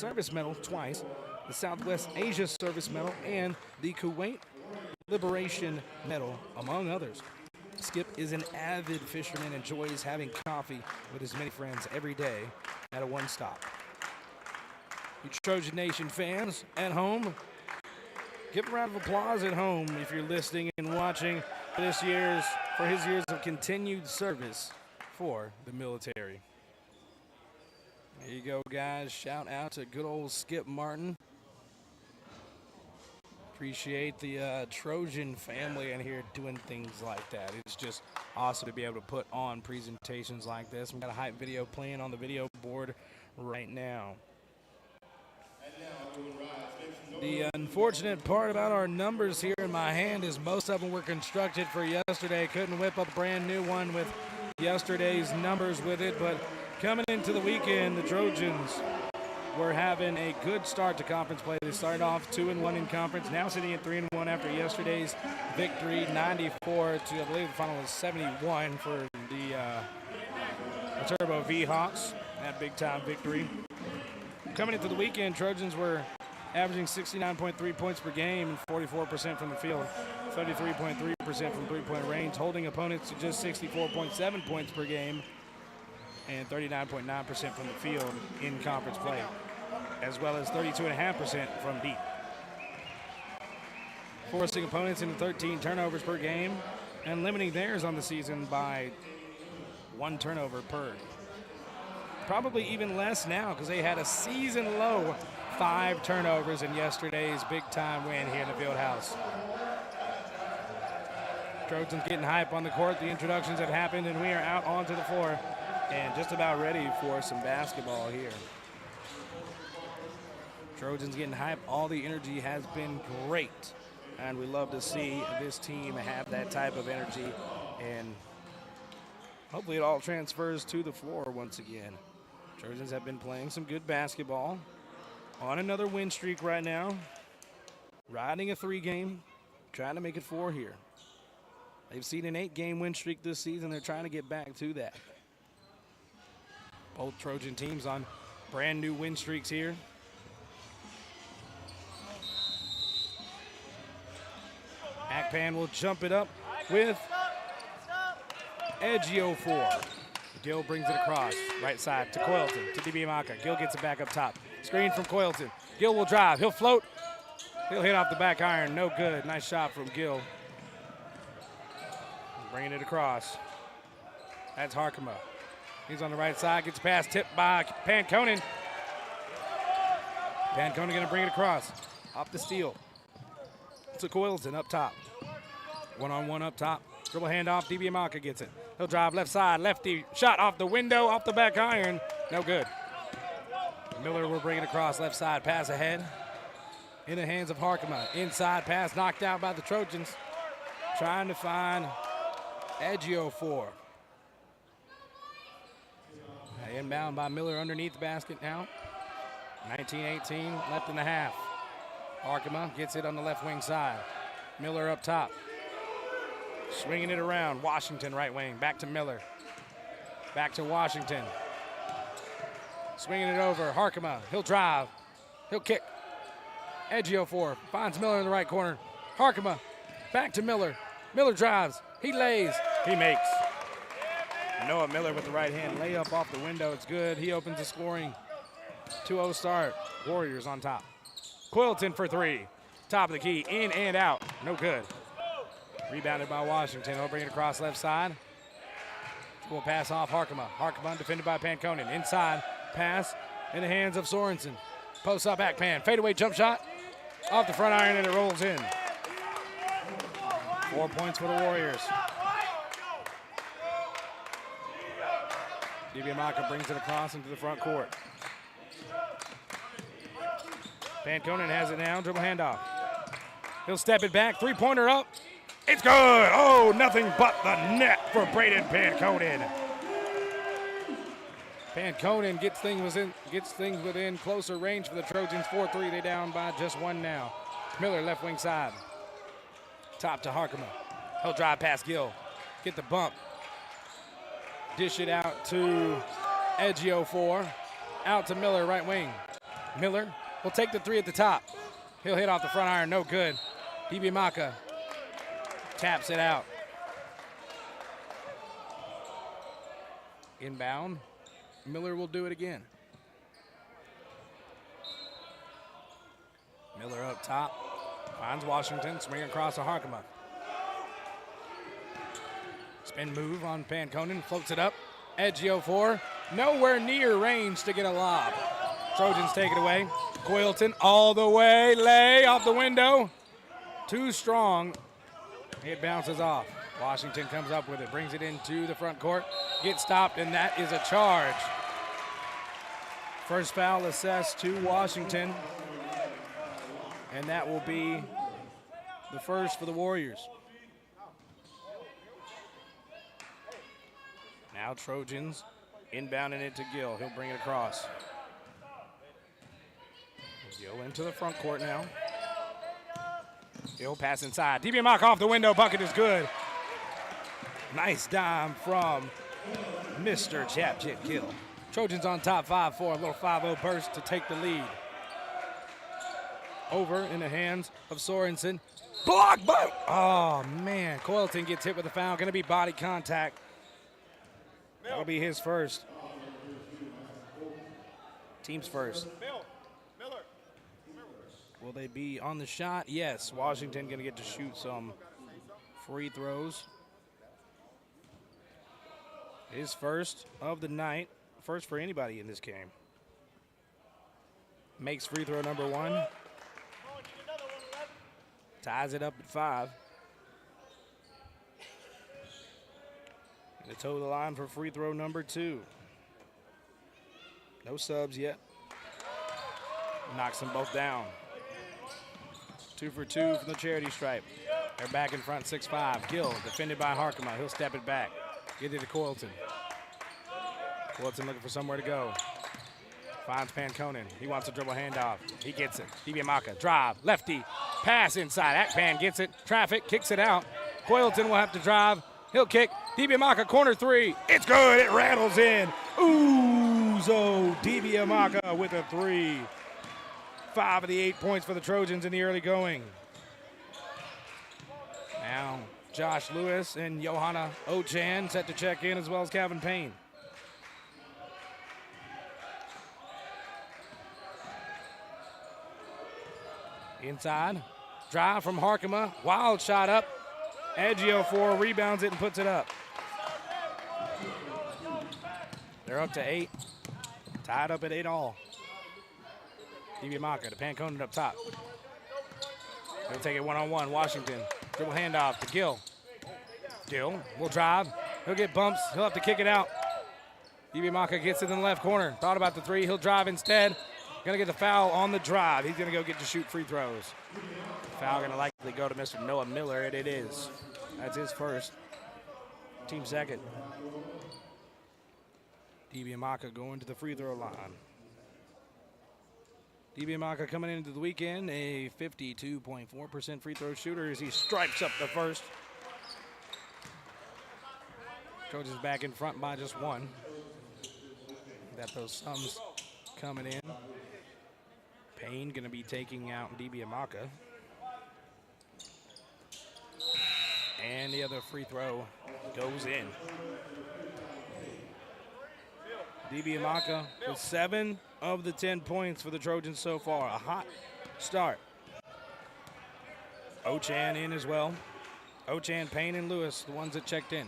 Service Medal twice, the Southwest Asia Service Medal, and the Kuwait Liberation Medal, among others. Skip is an avid fisherman, enjoys having coffee with his many friends every day at a one-stop. You Trojan Nation fans at home, give a round of applause at home if you're listening and watching for his years of continued service for the military. There you go, guys. Shout out to good old Skip Martin. Appreciate the Trojan family in here doing things like that. It's just awesome to be able to put on presentations like this. We've got a hype video playing on the video board right now. The unfortunate part about our numbers here in my hand is most of them were constructed for yesterday. Couldn't whip up a brand new one with yesterday's numbers with it, but coming into the weekend, the Trojans were having a good start to conference play. They started off 2-1 in conference, now sitting at 3-1 after yesterday's victory, 94 to, I believe the final was 71 for the Turbo V-Hawks, that big-time victory. Coming into the weekend, Trojans were averaging 69.3 points per game and 44% from the field, 33.3% from three-point range, holding opponents to just 64.7 points per game and 39.9% from the field in conference play, as well as 32.5% from deep. Forcing opponents into 13 turnovers per game and limiting theirs on the season by 1 turnover per. Probably even less now because they had a season-low 5 turnovers in yesterday's big-time win here in the Fieldhouse. Trojans getting hype on the court. The introductions have happened, and we are out onto the floor and just about ready for some basketball here. Trojans getting hype. All the energy has been great, and we love to see this team have that type of energy, and hopefully it all transfers to the floor once again. Trojans have been playing some good basketball. On another win streak right now. Riding a 3-game, trying to make it 4 here. They've seen an 8-game win streak this season. They're trying to get back to that. Both Trojan teams on brand new win streaks here. Akpan will jump it up with Ejiofor. Gill brings it across, right side to Coylton, to DiBiamaca. Gill gets it back up top. Screen from Coylton. Gill will drive. He'll float. He'll hit off the back iron. No good. Nice shot from Gill. Bringing it across. That's Harkema. He's on the right side. Gets past, tipped by Panconen. Panconen going to bring it across. Off the steal. To Coylton up top. One-on-one up top. Dribble handoff. DiBiamaca gets it. He'll drive left side. Lefty shot off the window. Off the back iron. No good. Miller will bring it across left side. Pass ahead. In the hands of Harkema. Inside pass knocked out by the Trojans. Trying to find Ejiofor. Inbound by Miller underneath the basket now. 19-18 left in the half. Harkema gets it on the left wing side. Miller up top. Swinging it around. Washington right wing. Back to Miller. Back to Washington. Swinging it over. Harkema. He'll drive. He'll kick. Ejiofor finds Miller in the right corner. Harkema. Back to Miller. Miller drives. He lays. He makes. Noah Miller with the right hand layup off the window. It's good. He opens the scoring. 2-0 start. Warriors on top. Coylton for 3. Top of the key. In and out. No good. Rebounded by Washington. He'll bring it across left side. Will pass off Harkema. Harkema defended by Panconen. Inside pass in the hands of Sorensen. Post up Akpan. Fadeaway jump shot. Off the front iron and it rolls in. 4 points for the Warriors. DiBiamaca brings it across into the front court. Panconen has it now. Dribble handoff. He'll step it back. 3-pointer up. It's good. Oh, nothing but the net for Braden Panconen. Panconen gets things within closer range for the Trojans. 4-3. They're down by just 1 now. Miller left wing side. Top to Harkema. He'll drive past Gill. Get the bump. Dish it out to Ejiofor. Out to Miller, right wing. Miller will take the three at the top. He'll hit off the front iron, no good. Dibiamaka taps it out. Inbound. Miller will do it again. Miller up top. Finds Washington. Swing across to Harkema. Spin move on Panconen. Floats it up. Edge 4. Nowhere near range to get a lob. Trojans take it away. Coylton all the way. Lay off the window. Too strong. It bounces off. Washington comes up with it. Brings it into the front court. Gets stopped, and that is a charge. First foul assessed to Washington. And that will be the first for the Warriors. Now Trojans inbounding it to Gill. He'll bring it across. Gill into the front court now. Gill pass inside. Dibiamaka off the window. Bucket is good. Nice dime from Mr. Chapchip Gill. Trojans on top 5-4. A little 5-0 burst to take the lead. Over in the hands of Sorensen. Block, but oh man, Coylton gets hit with a foul. Gonna be body contact. That'll be his first. Team's first. Will they be on the shot? Yes. Washington gonna get to shoot some free throws. His first of the night. First for anybody in this game. Makes free throw number 1. Ties it up at 5. And to toe the line for free throw number 2. No subs yet. Knocks them both down. 2 for 2 from the charity stripe. They're back in front, 6-5. Gill defended by Harkema. He'll step it back. Get it to Coylton. Coylton looking for somewhere to go. Finds Panconen. He wants a dribble handoff. He gets it. Dibiamaka, drive, lefty, pass inside. Akpan gets it. Traffic, kicks it out. Coylton will have to drive. He'll kick. Dibiamaka, corner 3. It's good. It rattles in. Uzo Dibiamaka with a 3. 5 of the 8 points for the Trojans in the early going. Now, Josh Lewis and Johanna Ochan set to check in, as well as Calvin Payne. Inside, drive from Harkema, wild shot up. Edgio 4 rebounds it and puts it up. They're up to 8, tied up at 8 all. Dibiamaka to Panconen up top. He'll take it one-on-one, Washington. Dribble handoff to Gill. Gill will drive, he'll get bumps, he'll have to kick it out. Dibiamaka gets it in the left corner. Thought about the 3, he'll drive instead. Gonna get the foul on the drive. He's gonna go get to shoot free throws. Foul gonna likely go to Mr. Noah Miller, and it is. That's his first. Team second. Dibiamaka going to the free throw line. Dibiamaka coming into the weekend, a 52.4% free throw shooter as he stripes up the first. Trojans back in front by just 1. Got those sums coming in. Payne going to be taking out Dibiamaka. And the other free throw goes in. Dibiamaka with 7 of the 10 points for the Trojans so far. A hot start. Ochan in as well. Ochan, Payne, and Lewis, the ones that checked in.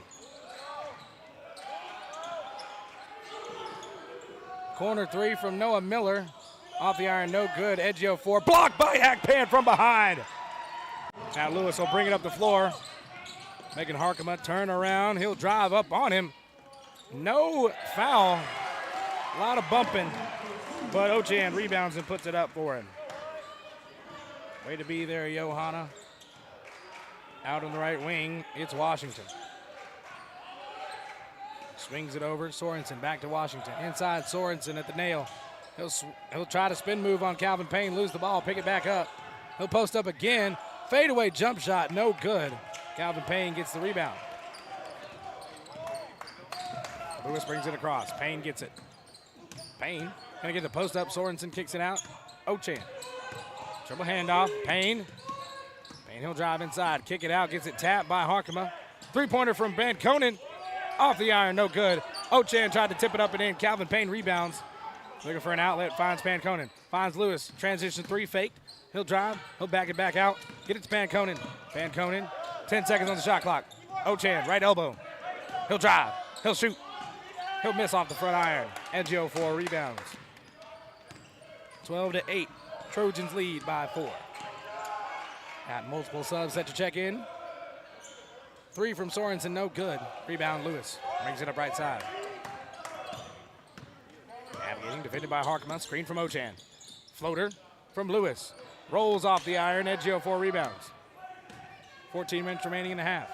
Corner 3 from Noah Miller. Off the iron, no good. Edgio 4, blocked by Akpan from behind. Now Lewis will bring it up the floor. Making Harkema turn around. He'll drive up on him. No foul. A lot of bumping. But Ochan rebounds and puts it up for him. Way to be there, Johanna. Out on the right wing, it's Washington. Swings it over, Sorensen back to Washington. Inside, Sorensen at the nail. He'll try to spin move on Calvin Payne, lose the ball, pick it back up. He'll post up again. Fadeaway jump shot, no good. Calvin Payne gets the rebound. Lewis brings it across. Payne gets it. Payne Gonna get the post up. Sorensen kicks it out. Ochan. Triple handoff. Payne. Payne, he'll drive inside. Kick it out. Gets it tapped by Harkema. Three-pointer from Ben Conan. Off the iron. No good. Ochan tried to tip it up and in. Calvin Payne rebounds. Looking for an outlet. Finds Panconen. Finds Lewis. Transition three. Faked. He'll drive. He'll back it back out. Get it to Panconen. Panconen. 10 seconds on the shot clock. Ochan. Right elbow. He'll drive. He'll shoot. He'll miss off the front iron. Edgio 4 rebounds. 12-8. Trojans lead by 4. Got multiple subs set to check in. 3 from Sorensen, no good. Rebound Lewis. Brings it up right side. Navigating, defended by Harkema. Screen from Ochan. Floater from Lewis. Rolls off the iron. Edgio 4 rebounds. 14 minutes remaining in the half.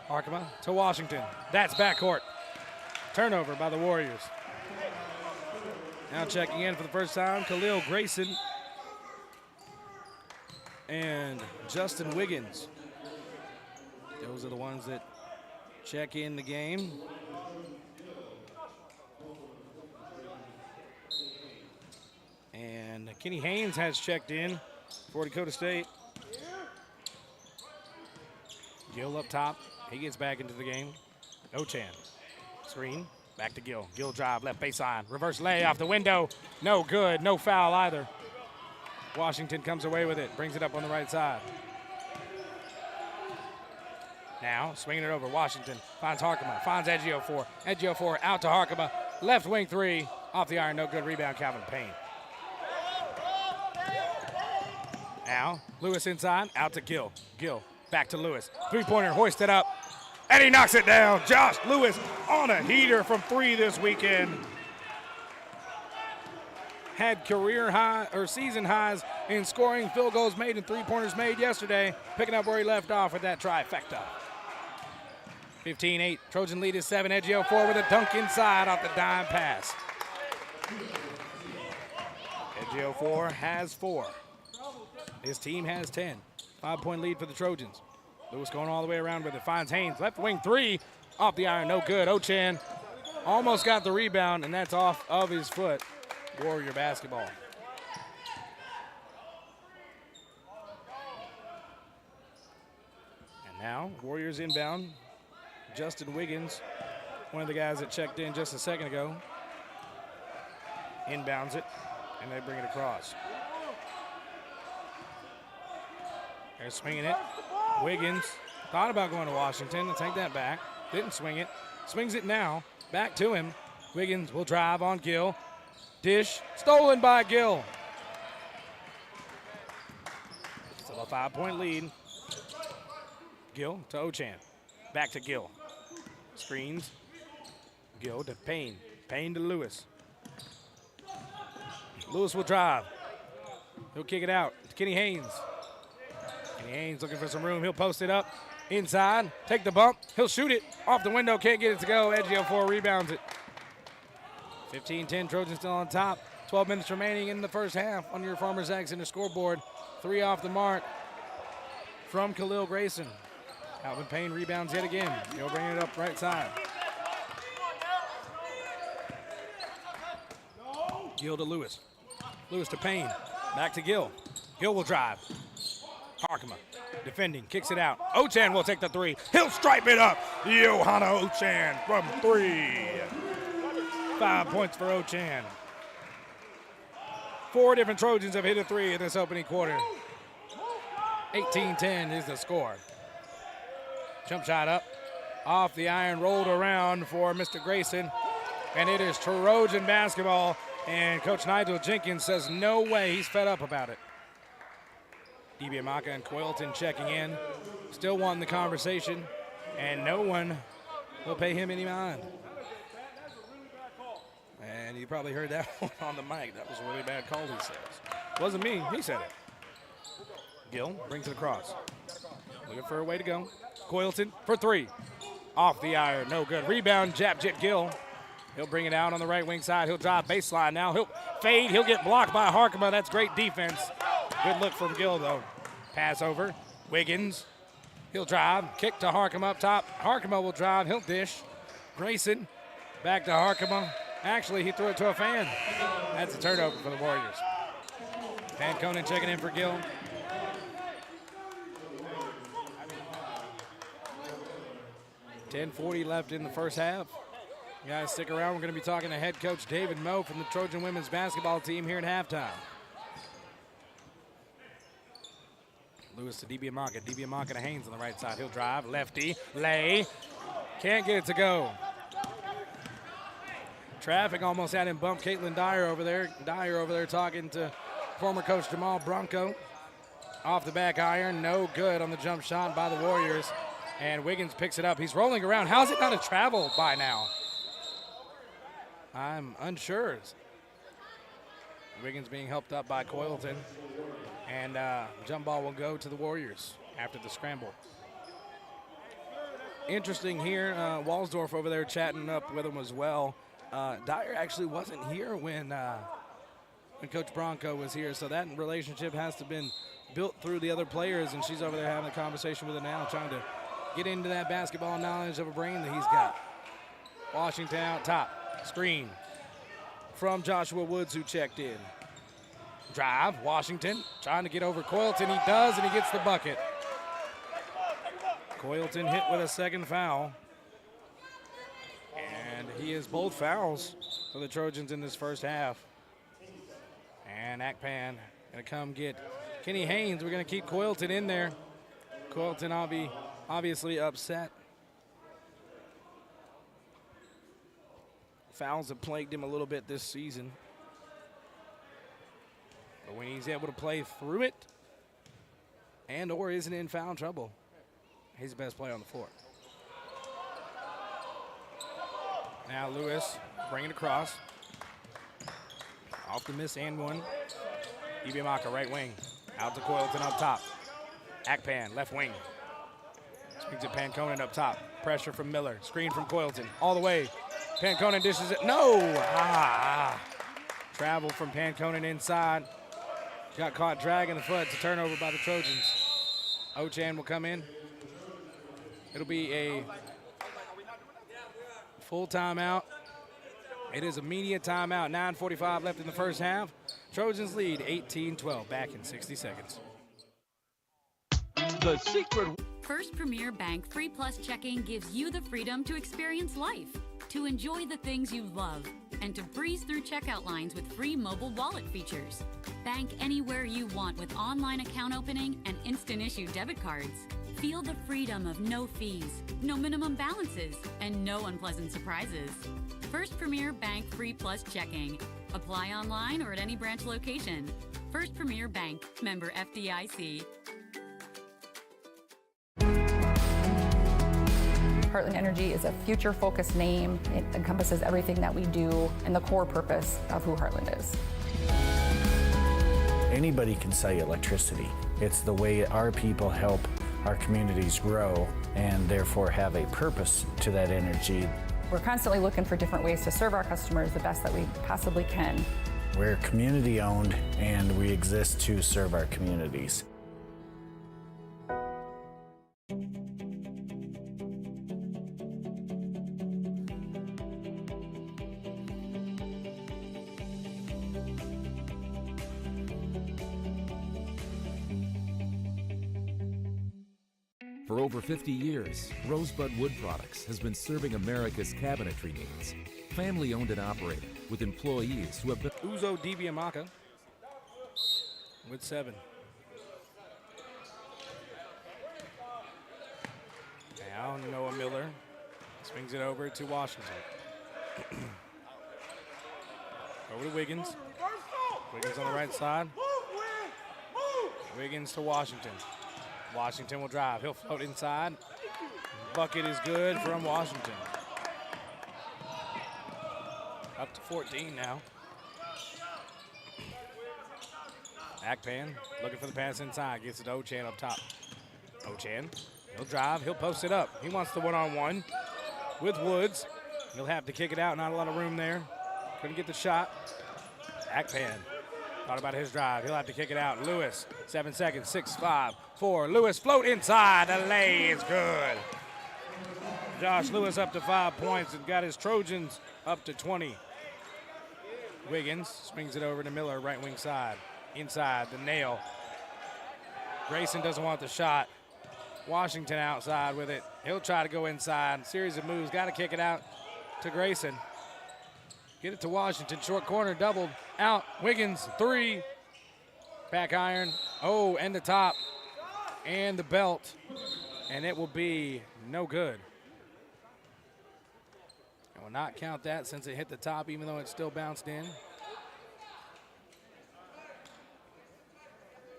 Harkema to Washington. That's backcourt. Turnover by the Warriors. Now checking in for the first time, Khalil Grayson and Justin Wiggins. Those are the ones that check in the game. And Kenny Haynes has checked in for Dakota State. Gill up top. He gets back into the game. Ochan. Screen. Back to Gill. Gill drive, left baseline. Reverse lay off the window. No good. No foul either. Washington comes away with it. Brings it up on the right side. Now, swinging it over. Washington finds Harkema. Finds Edgio 4. Edgio 4 out to Harkema. Left wing 3. Off the iron. No good. Rebound, Calvin Payne. Now, Lewis inside. Out to Gill. Gill back to Lewis. Three-pointer hoisted up. And he knocks it down. Josh Lewis on a heater from 3 this weekend. Had career high or season highs in scoring, field goals made, and three-pointers made yesterday. Picking up where he left off with that trifecta. 15-8. Trojan lead is 7. Edgio 4 with a dunk inside off the dime pass. Edgio 4 has 4. His team has 10. 5-point lead for the Trojans. Lewis going all the way around with it. Finds Haynes. Left wing 3. Off the iron. No good. Ochan almost got the rebound, and that's off of his foot. Warrior basketball. And now, Warriors inbound. Justin Wiggins, one of the guys that checked in just a second ago, inbounds it, and they bring it across. They're swinging it. Wiggins thought about going to Washington to take that back. Didn't swing it. Swings it now. Back to him. Wiggins will drive on Gill. Dish stolen by Gill. Still a 5-point lead. Gill to Ochan. Back to Gill. Screens. Gill to Payne. Payne to Lewis. Lewis will drive. He'll kick it out to Kenny Haynes. Kenny Haynes looking for some room. He'll post it up inside. Take the bump. He'll shoot it off the window. Can't get it to go. Edgio 4 rebounds it. 15-10. Trojans still on top. 12 minutes remaining in the first half on your Farmers Ag Center scoreboard. 3 off the mark from Khalil Grayson. Calvin Payne rebounds yet again. He'll bring it up right side. Gill to Lewis. Lewis to Payne. Back to Gill. Gill will drive. Harkema defending, kicks it out. Ochan will take the 3. He'll stripe it up. Johanna Ochan from 3. 5 points for Ochan. 4 different Trojans have hit a 3 in this opening quarter. 18-10 is the score. Jump shot up. Off the iron, rolled around for Mr. Grayson. And it is Trojan basketball. And Coach Nigel Jenkins says no way. He's fed up about it. Ibiamaka and Coylton checking in. Still wanting the conversation. And no one will pay him any mind. And you probably heard that one on the mic. That was a really bad call, he says. Wasn't me. He said it. Gill brings it across. Looking for a way to go. Coylton for 3. Off the iron. No good. Rebound, Japjit Gill. He'll bring it out on the right wing side. He'll drive baseline now. He'll fade. He'll get blocked by Harkema. That's great defense. Good look from Gill, though. Pass over. Wiggins. He'll drive. Kick to Harkema up top. Harkema will drive. He'll dish. Grayson back to Harkema. Actually, he threw it to a fan. That's a turnover for the Warriors. Panconen checking in for Gill. .10:40 left in the first half. You guys stick around. We're going to be talking to head coach David Moe from the Trojan women's basketball team here at halftime. Lewis to DiBianca. DiBianca to Haynes on the right side. He'll drive. Lefty. Lay. Can't get it to go. Traffic almost had him bump Caitlin Dyer over there. Dyer over there talking to former coach Jamal Bronco. Off the back iron. No good on the jump shot by the Warriors. And Wiggins picks it up. He's rolling around. How's it not a travel by now? I'm unsure. Wiggins being helped up by Coylton. And jump ball will go to the Warriors after the scramble. Interesting here, Waldorf over there chatting up with him as well. Dyer actually wasn't here when Coach Bronco was here, so that relationship has to have been built through the other players, and she's over there having a conversation with him now, trying to get into that basketball knowledge of a brain that he's got. Washington out top. Screen from Joshua Woods, who checked in. Drive, Washington trying to get over Coylton. He does, and he gets the bucket. Coylton hit with a second foul. And he is both fouls for the Trojans in this first half. And Akpan going to come get Kenny Haynes. We're going to keep Coylton in there. Coylton obviously upset. Fouls have plagued him a little bit this season. But when he's able to play through it and or isn't in foul trouble, he's the best player on the floor. Now Lewis bringing it across. Off the miss and one. DiBianca right wing. Out to Coylton up top. Akpan left wing. Swings it Panconen up top. Pressure from Miller. Screen from Coylton. All the way. Panconen dishes it. No! Travel from Panconen inside. Got caught dragging the foot. It's a turnover by the Trojans. Ochan will come in. It'll be a full timeout. It is a media timeout. 9:45 left in the first half. Trojans lead 18-12. Back in 60 seconds. The secret. First Premier Bank Free Plus Checking gives you the freedom to experience life, to enjoy the things you love, and to breeze through checkout lines with free mobile wallet features. Bank anywhere you want with online account opening and instant issue debit cards. Feel the freedom of no fees, no minimum balances, and no unpleasant surprises. First Premier Bank Free Plus Checking. Apply online or at any branch location. First Premier Bank, member FDIC. Heartland Energy is a future-focused name. It encompasses everything that we do and the core purpose of who Heartland is. Anybody can sell you electricity. It's the way our people help our communities grow and therefore have a purpose to that energy. We're constantly looking for different ways to serve our customers the best that we possibly can. We're community-owned and we exist to serve our communities. For over 50 years, Rosebud Wood Products has been serving America's cabinetry needs. Family owned and operated, with employees who have been... Uzo DiBianca with 7. Now Noah Miller swings it over to Washington. Over to Wiggins. Wiggins on the right side. Wiggins to Washington. Washington will drive. He'll float inside. Bucket is good from Washington. Up to 14 now. Akpan looking for the pass inside. Gets it to Ochan up top. Ochan, he'll drive. He'll post it up. He wants the one-on-one with Woods. He'll have to kick it out. Not a lot of room there. Couldn't get the shot. Akpan thought about his drive. He'll have to kick it out. Lewis, 7 seconds, 6, 5, 4. Lewis float inside. The lay is good. Josh Lewis up to 5 points and got his Trojans up to 20. Wiggins swings it over to Miller, right wing side. Inside, the nail. Grayson doesn't want the shot. Washington outside with it. He'll try to go inside. Series of moves, got to kick it out to Grayson. Get it to Washington, short corner, doubled out. Wiggins, three. Back iron, oh, and the top, and the belt, and it will be no good. I will not count that since it hit the top, even though it still bounced in.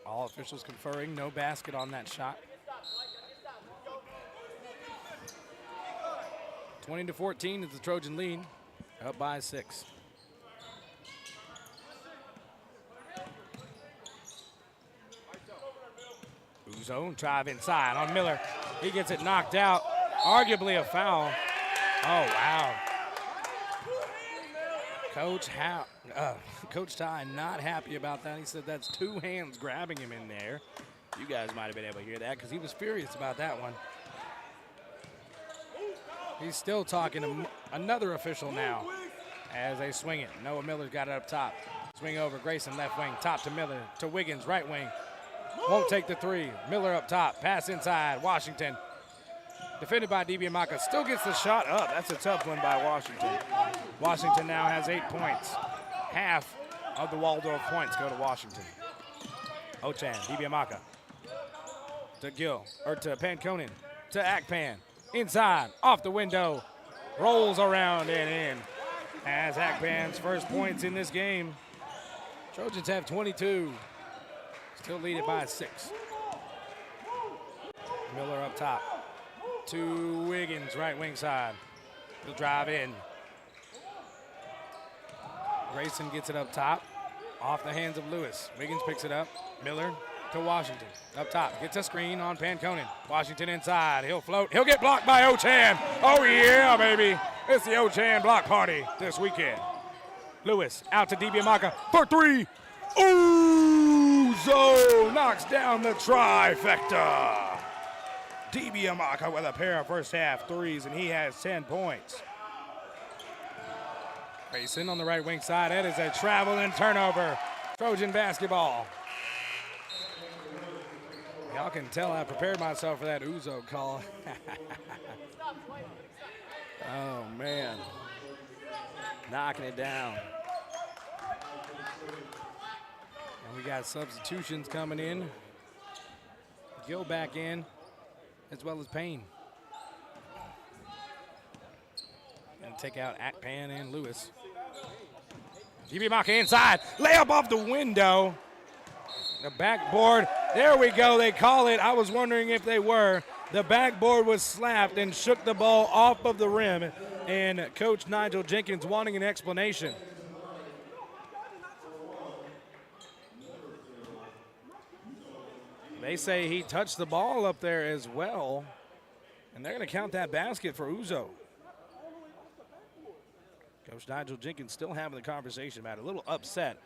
All officials conferring, no basket on that shot. 20-14 is the Trojan lead, up by 6. Uzo drive inside on Miller. He gets it knocked out, arguably a foul. Oh, wow. Coach Ty not happy about that. He said that's 2 hands grabbing him in there. You guys might have been able to hear that because he was furious about that one. He's still talking to another official now as they swing it. Noah Miller's got it up top. Swing over, Grayson left wing, top to Miller, to Wiggins, right wing. Won't take the 3. Miller up top, pass inside, Washington. Defended by DiBiamacca, still gets the shot up. That's a tough one by Washington. Washington now has 8 points. Half of the Waldorf points go to Washington. Ochan, DiBiamacca. To Gill, or to Panconen, to Akpan. Inside, off the window, rolls around and in. As Akpan's first points in this game. Trojans have 22. Still lead it by 6. Miller up top. To Wiggins, right wing side. He'll drive in. Grayson gets it up top. Off the hands of Lewis. Wiggins picks it up. Miller to Washington. Up top. Gets a screen on Panconen. Washington inside. He'll float. He'll get blocked by Ochan. Oh, yeah, baby. It's the Ochan block party this weekend. Lewis out to DiBiamacca for 3. Uzo knocks down the trifecta. DiBiamacca with a pair of first half threes, and he has 10 points. Grayson on the right wing side. That is a travel and turnover. Trojan basketball. Y'all can tell I prepared myself for that Uzo call. Oh, man. Knocking it down. And we got substitutions coming in. Gill back in, as well as Payne. Gonna take out Akpan and Lewis. DiBiamacca inside, layup off the window. The backboard, there we go, they call it. I was wondering if they were. The backboard was slapped and shook the ball off of the rim, and Coach Nigel Jenkins wanting an explanation. They say he touched the ball up there as well, and they're going to count that basket for Uzo. Coach Nigel Jenkins still having the conversation about it. A little upset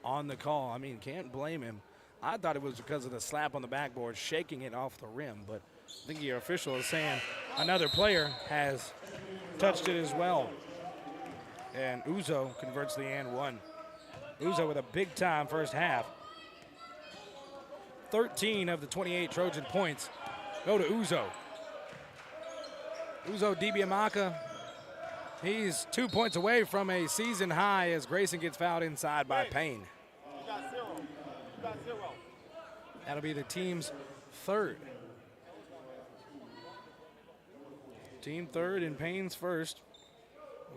on the call. I mean, can't blame him. I thought it was because of the slap on the backboard, shaking it off the rim, but I think your official is saying another player has touched it as well. And Uzo converts the and one. Uzo with a big-time first half. 13 of the 28 Trojan points go to Uzo. Uzo DiBiamacca, he's 2 points away from a season high as Grayson gets fouled inside by Payne. That'll be the team's third. Team third and Payne's first.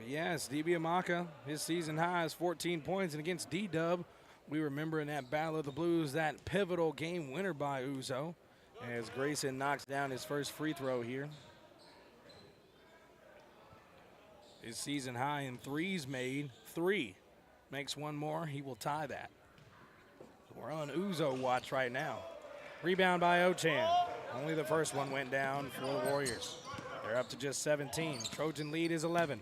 Yes, DiBiamacca, his season high is 14 points, and against D-Dub, we remember in that Battle of the Blues, that pivotal game winner by Uzo, as Grayson knocks down his first free throw here. His season high in threes made, 3. Makes one more, he will tie that. We're on Uzo watch right now. Rebound by Ochan. Only the first one went down for the Warriors. They're up to just 17. Trojan lead is 11.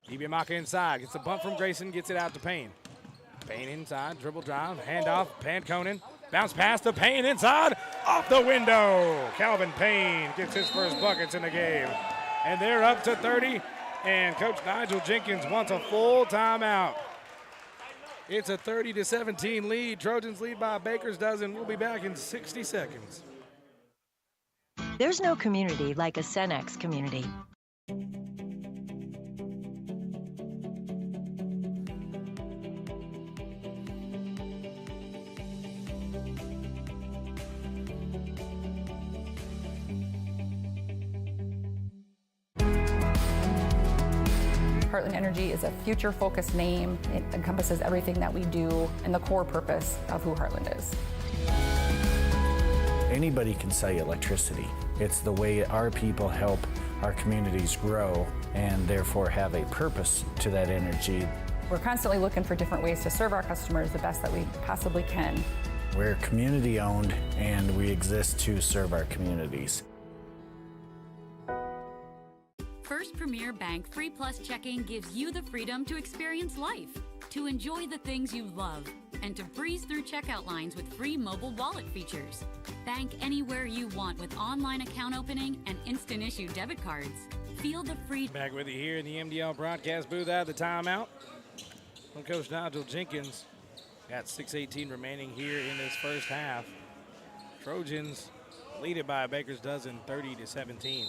DiBiamacca inside, gets a bump from Grayson, gets it out to Payne. Payne inside, dribble drive, handoff, Panconen. Bounce pass to Payne inside, off the window. Calvin Payne gets his first buckets in the game. And they're up to 30, and Coach Nigel Jenkins wants a full timeout. It's a 30-17 lead. Trojans lead by a baker's dozen. We'll be back in 60 seconds. There's no community like a Cenex community. Heartland Energy is a future-focused name. It encompasses everything that we do and the core purpose of who Heartland is. Anybody can sell you electricity. It's the way our people help our communities grow and therefore have a purpose to that energy. We're constantly looking for different ways to serve our customers the best that we possibly can. We're community owned and we exist to serve our communities. First Premier Bank Free Plus Checking gives you the freedom to experience life, to enjoy the things you love, and to breeze through checkout lines with free mobile wallet features. Bank anywhere you want with online account opening and instant issue debit cards. Feel the free. Back with you here in the MDL broadcast booth at the timeout. I'm Coach Nigel Jenkins. Got 6:18 remaining here in this first half. Trojans lead it by a baker's dozen, 30-17.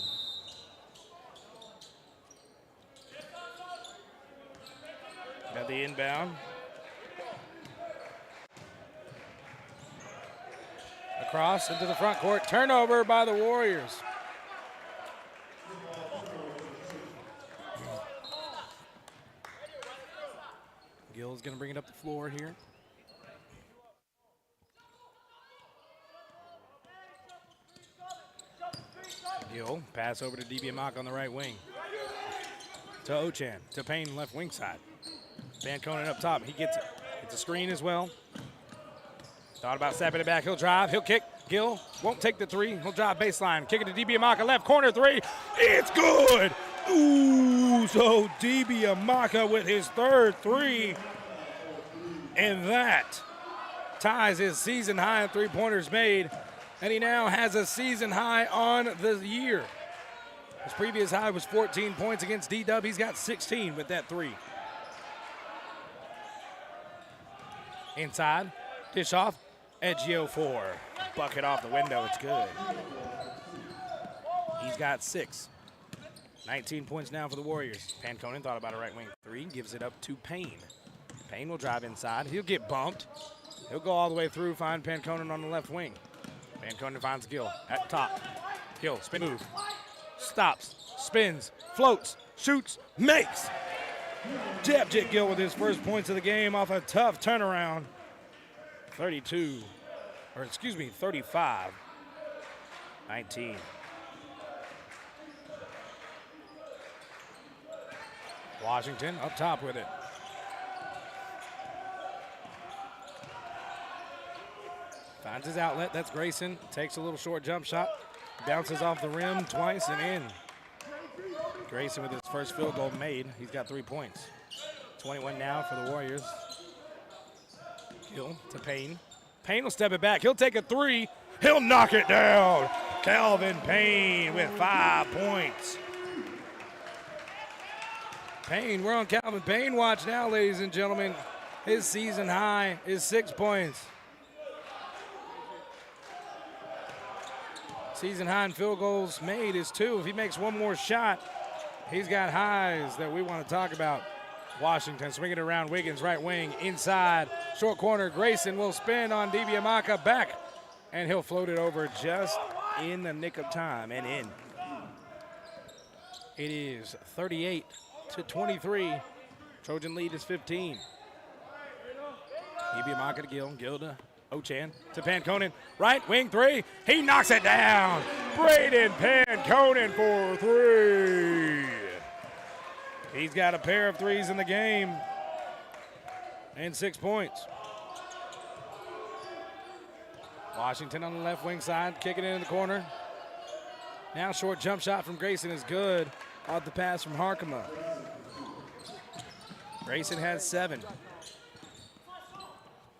Got the inbound. Across into the front court. Turnover by the Warriors. Gill's going to bring it up the floor here. Gill, pass over to DiBiamaca on the right wing. To Ochan, to Payne, left wing side. Van Conen up top, he gets it. It's a screen as well. Thought about stepping it back, he'll drive, he'll kick. Gill won't take the three, he'll drive baseline. Kick it to DiBiamaca, left corner three. It's good! Ooh, so DiBiamaca with his third three. And that ties his season high in three-pointers made. And he now has a season high on the year. His previous high was 14 points against D-Dub. He's got 16 with that three. Inside, dish off, Edgio 4. Bucket off the window, it's good. He's got 6. 19 points now for the Warriors. Panconen thought about a right wing three, gives it up to Payne. Payne will drive inside, he'll get bumped. He'll go all the way through, find Panconen on the left wing. Panconen finds Gill at top. Gill, spin move, stops, spins, floats, shoots, makes. Jabjit Gill with his first points of the game off a tough turnaround. 35, 19. Washington up top with it. Finds his outlet, that's Grayson. Takes a little short jump shot. Bounces off the rim twice and in. Grayson with his first field goal made. He's got 3 points. 21 now for the Warriors. Gill to Payne. Payne will step it back. He'll take a three. He'll knock it down. Calvin Payne with 5 points. Payne, we're on Calvin Payne watch now, ladies and gentlemen. His season high is 6 points. Season high in field goals made is 2. If he makes one more shot, he's got highs that we want to talk about. Washington swinging it around Wiggins, right wing, inside, short corner. Grayson will spin on DiBiamaca back, and he'll float it over just in the nick of time and in. It is 38-23. Trojan lead is 15. DiBiamaca to Gill, Gill to Ochan to Panconen, right wing three. He knocks it down. Braden Panconen for 3. He's got a pair of threes in the game and 6 points. Washington on the left wing side, kicking it in the corner. Now short jump shot from Grayson is good. Off the pass from Harkema. Grayson has 7.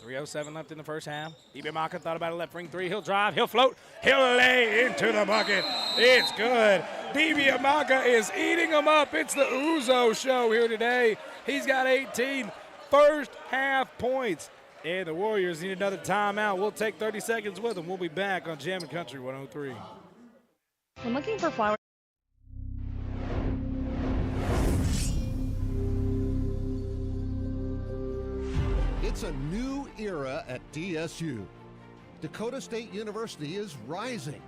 3:07 left in the first half. DiBiamaca thought about a left wing three. He'll drive, he'll float, he'll lay into the bucket. It's good. DiBiamaca is eating them up. It's the Uzo show here today. He's got 18, first half points. And the Warriors need another timeout. We'll take 30 seconds with them. We'll be back on Jammin' Country 103. When looking for flowers. It's a new era at DSU. Dakota State University is rising.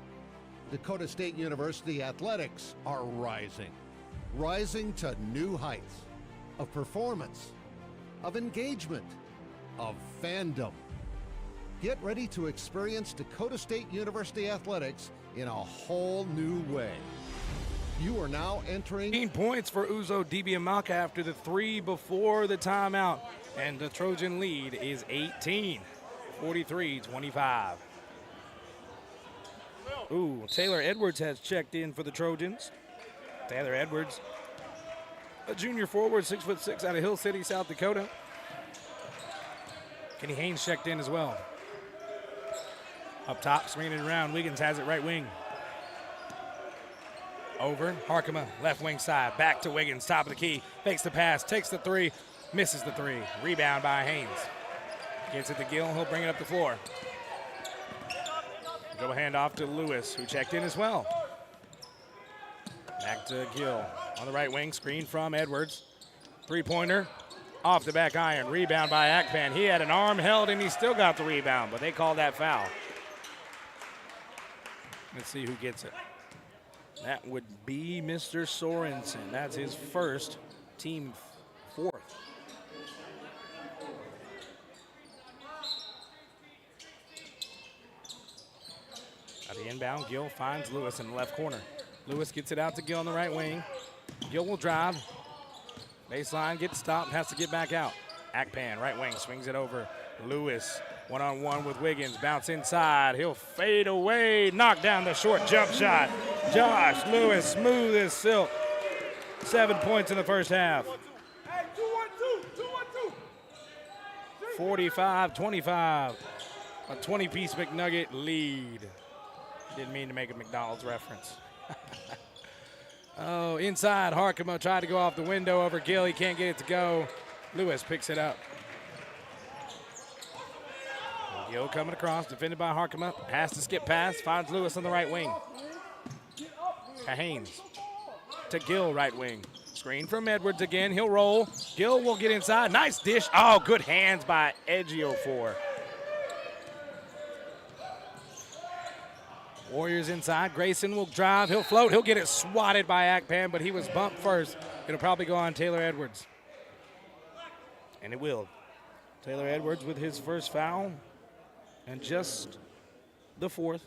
Dakota State University athletics are rising. Rising to new heights of performance, of engagement, of fandom. Get ready to experience Dakota State University athletics in a whole new way. You are now entering 15 points for Uzo Dibiamaka after the 3 before the timeout. And the Trojan lead is 18, 43-25. Ooh, Taylor Edwards has checked in for the Trojans. Taylor Edwards, a junior forward, 6'6", out of Hill City, South Dakota. Kenny Haynes checked in as well. Up top, swinging it around. Wiggins has it right wing. Over, Harkema, left wing side. Back to Wiggins, top of the key. Fakes the pass, takes the 3, misses the 3. Rebound by Haynes. Gets it to Gill, he'll bring it up the floor. Go handoff to Lewis, who checked in as well. Back to Gill. On the right wing, screen from Edwards. 3-pointer, off the back iron. Rebound by Akpan. He had an arm held and he still got the rebound, but they called that foul. Let's see who gets it. That would be Mr. Sorensen. That's his first, team 4th. At the inbound, Gill finds Lewis in the left corner. Lewis gets it out to Gill on the right wing. Gill will drive. Baseline, gets stopped, has to get back out. Akpan, right wing, swings it over. Lewis, one-on-one with Wiggins, bounce inside. He'll fade away, knock down the short jump shot. Josh Lewis, smooth as silk. 7 points in the first half. 45-25, a 20-piece McNugget lead. Didn't mean to make a McDonald's reference. Oh, inside, Harkema tried to go off the window over Gill. He can't get it to go. Lewis picks it up. Gill coming across, defended by Harkema. Has to skip past, finds Lewis on the right wing. To Haynes. To Gill, right wing. Screen from Edwards again. He'll roll. Gill will get inside. Nice dish. Oh, good hands by Ejiofor. Warriors inside. Grayson will drive. He'll float. He'll get it swatted by Akpan, but he was bumped first. It'll probably go on Taylor Edwards. And it will. Taylor Edwards with his first foul and just the 4th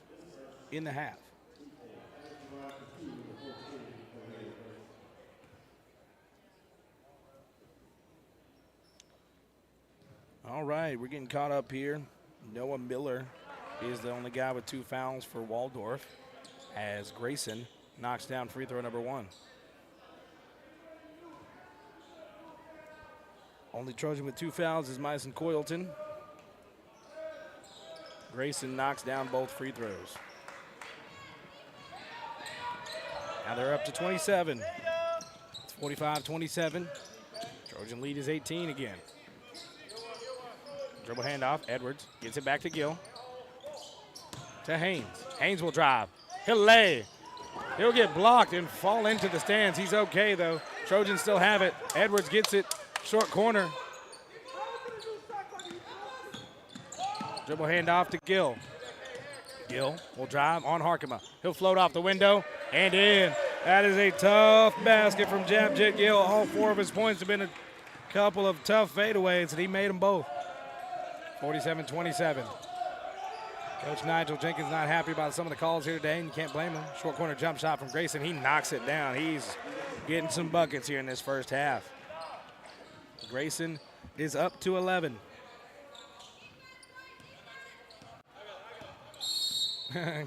in the half. All right, we're getting caught up here. Noah Miller is the only guy with 2 fouls for Waldorf as Grayson knocks down free throw number 1. Only Trojan with 2 fouls is Myson Coyleton. Grayson knocks down both free throws. Now they're up to 27. It's 45-27. Trojan lead is 18 again. Dribble handoff, Edwards gets it back to Gill. To Haynes. Haynes will drive. He'll lay. He'll get blocked and fall into the stands. He's okay, though. Trojans still have it. Edwards gets it. Short corner. Dribble handoff to Gill. Gill will drive on Harkema. He'll float off the window and in. That is a tough basket from Jamjet Gill. All 4 of his points have been a couple of tough fadeaways, and he made them both. 47-27. Coach Nigel Jenkins not happy about some of the calls here today, and you can't blame him. Short corner jump shot from Grayson. He knocks it down. He's getting some buckets here in this first half. Grayson is up to 11.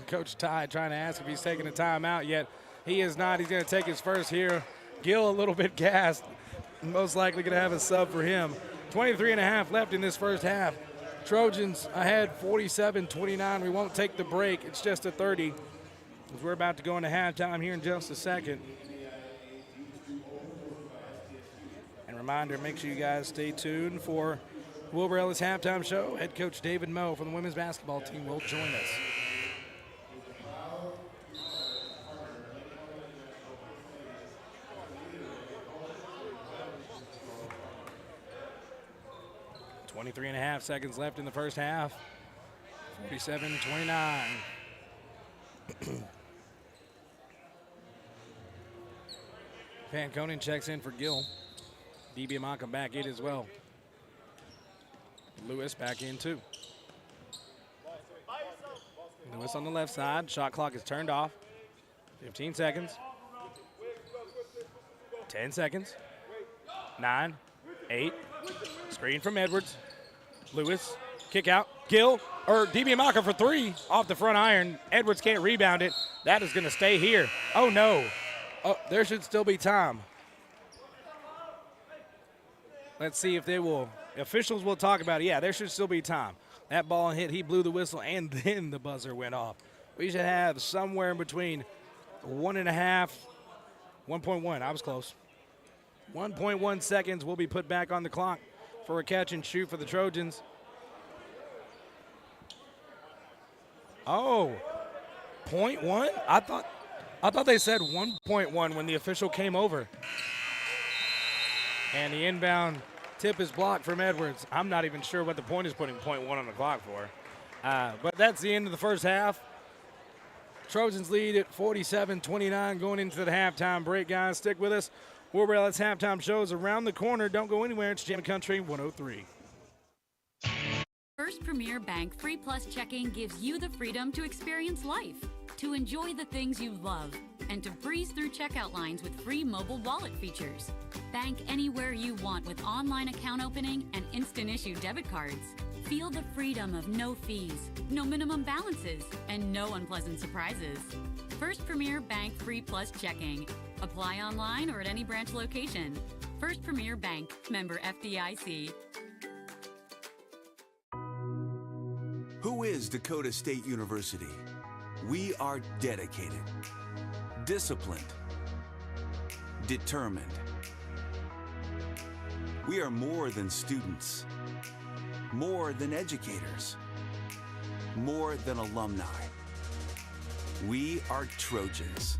Coach Ty trying to ask if he's taking a timeout yet. He is not. He's going to take his first here. Gill a little bit gassed. Most likely going to have a sub for him. 23.5 left in this first half. Trojans ahead 47-29. We won't take the break. It's just a 30 as we're about to go into halftime here in just a second. And Reminder, make sure you guys stay tuned for Wilbur Ellis halftime show. Head coach David Moe from the women's basketball team will join us. .23.5 seconds left in the first half. 47-29. Panconin checks in for Gill. Dibiamaka back in as well. Lewis back in too. Lewis on the left side. Shot clock is turned off. 15 seconds. 10 seconds. 9, 8. Screen from Edwards. Lewis, kick out. Gill, or Dibiamaka for 3 off the front iron. Edwards can't rebound it. That is going to stay here. Oh, no. Oh, there should still be time. Let's see if they will. Officials will talk about it. Yeah, there should still be time. That ball hit, he blew the whistle, and then the buzzer went off. We should have somewhere in between 1.5, 1.1. I was close. 1.1 seconds will be put back on the clock for a catch and shoot for the Trojans. Oh, 0.1? I thought they said 1.1 when the official came over. And the inbound tip is blocked from Edwards. I'm not even sure what the point is putting 0.1 on the clock for. But that's the end of the first half. Trojans lead at 47-29 going into the halftime break, guys. Stick with us. Wilbur Ellis halftime shows around the corner. Don't go anywhere. It's Jam Country 103. First Premier Bank Free Plus Checking gives you the freedom to experience life, to enjoy the things you love, and to breeze through checkout lines with free mobile wallet features. Bank anywhere you want with online account opening and instant issue debit cards. Feel the freedom of no fees, no minimum balances, and no unpleasant surprises. First Premier Bank Free Plus Checking. Apply online or at any branch location. First Premier Bank, member FDIC. Who is Dakota State University? We are dedicated, disciplined, determined. We are more than students, more than educators, more than alumni. We are Trojans.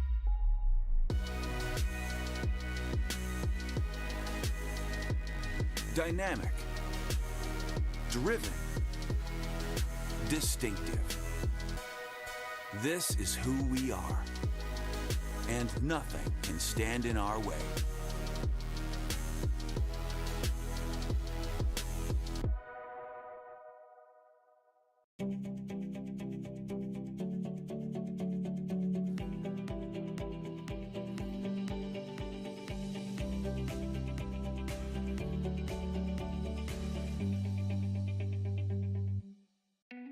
Dynamic, driven, distinctive. This is who we are, and nothing can stand in our way.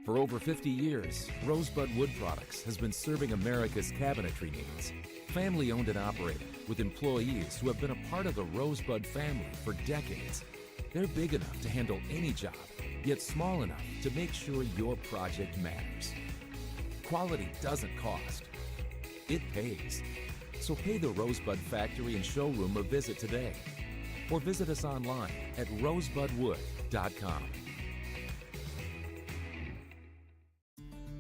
For over 50 years, Rosebud Wood Products has been serving America's cabinetry needs. Family owned and operated, with employees who have been a part of the Rosebud family for decades. They're big enough to handle any job, yet small enough to make sure your project matters. Quality doesn't cost. It pays. So pay the Rosebud Factory and Showroom a visit today. Or visit us online at rosebudwood.com.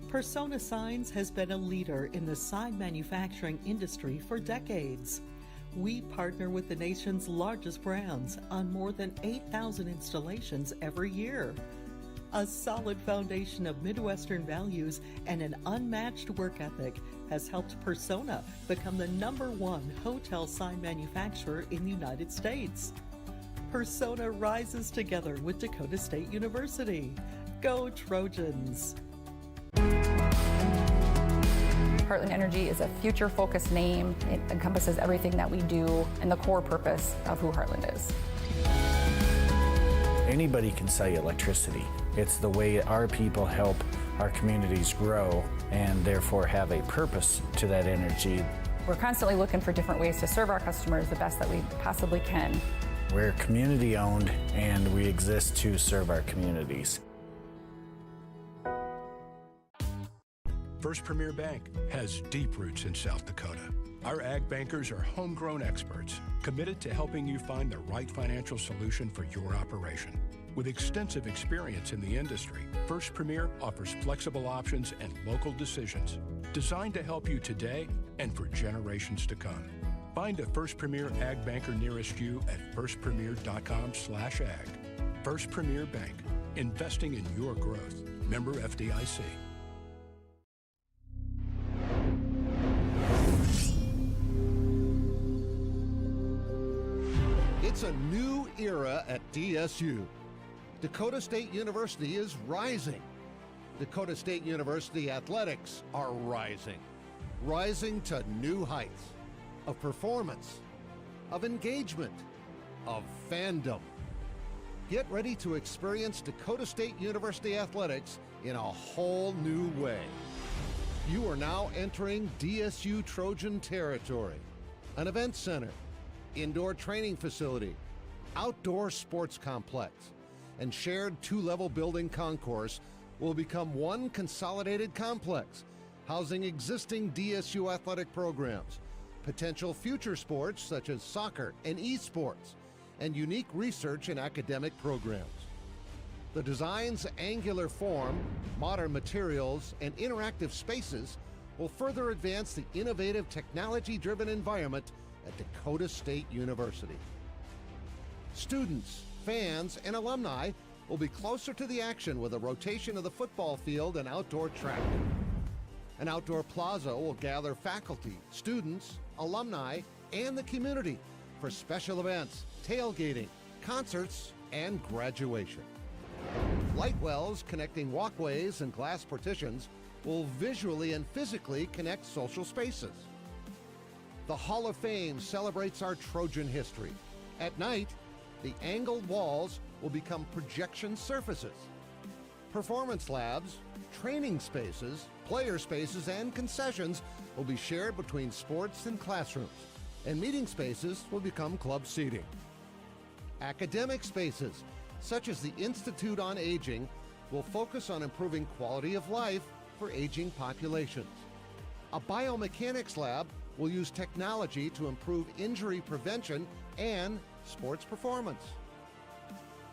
Persona Signs has been a leader in the sign manufacturing industry for decades. We partner with the nation's largest brands on more than 8,000 installations every year. A solid foundation of Midwestern values and an unmatched work ethic has helped Persona become the #1 hotel sign manufacturer in the United States. Persona rises together with Dakota State University. Go Trojans! Heartland Energy is a future-focused name. It encompasses everything that we do and the core purpose of who Heartland is. Anybody can sell you electricity. It's the way our people help our communities grow and therefore have a purpose to that energy. We're constantly looking for different ways to serve our customers the best that we possibly can. We're community-owned and we exist to serve our communities. First Premier Bank has deep roots in South Dakota. Our ag bankers are homegrown experts committed to helping you find the right financial solution for your operation. With extensive experience in the industry, First Premier offers flexible options and local decisions designed to help you today and for generations to come. Find a First Premier Ag banker nearest you at firstpremier.com/ag. First Premier Bank, investing in your growth. Member FDIC. It's a new era at DSU. Dakota State University is rising. Dakota State University athletics are rising. Rising to new heights of performance, of engagement, of fandom. Get ready to experience Dakota State University athletics in a whole new way. You are now entering DSU Trojan territory. An event center, indoor training facility, outdoor sports complex, and shared two-level building concourse will become one consolidated complex, housing existing DSU athletic programs, potential future sports such as soccer and esports, and unique research and academic programs. The design's angular form, modern materials, and interactive spaces will further advance the innovative technology-driven environment at Dakota State University. Students, fans, and alumni will be closer to the action with a rotation of the football field and outdoor track. An outdoor plaza will gather faculty, students, alumni, and the community for special events, tailgating, concerts, and graduation. Light wells connecting walkways and glass partitions will visually and physically connect social spaces. The Hall of Fame celebrates our Trojan history. At night, the angled walls will become projection surfaces. Performance labs, training spaces, player spaces, and concessions will be shared between sports and classrooms, and meeting spaces will become club seating. Academic spaces, such as the Institute on Aging, will focus on improving quality of life for aging populations. A biomechanics lab will use technology to improve injury prevention and sports performance.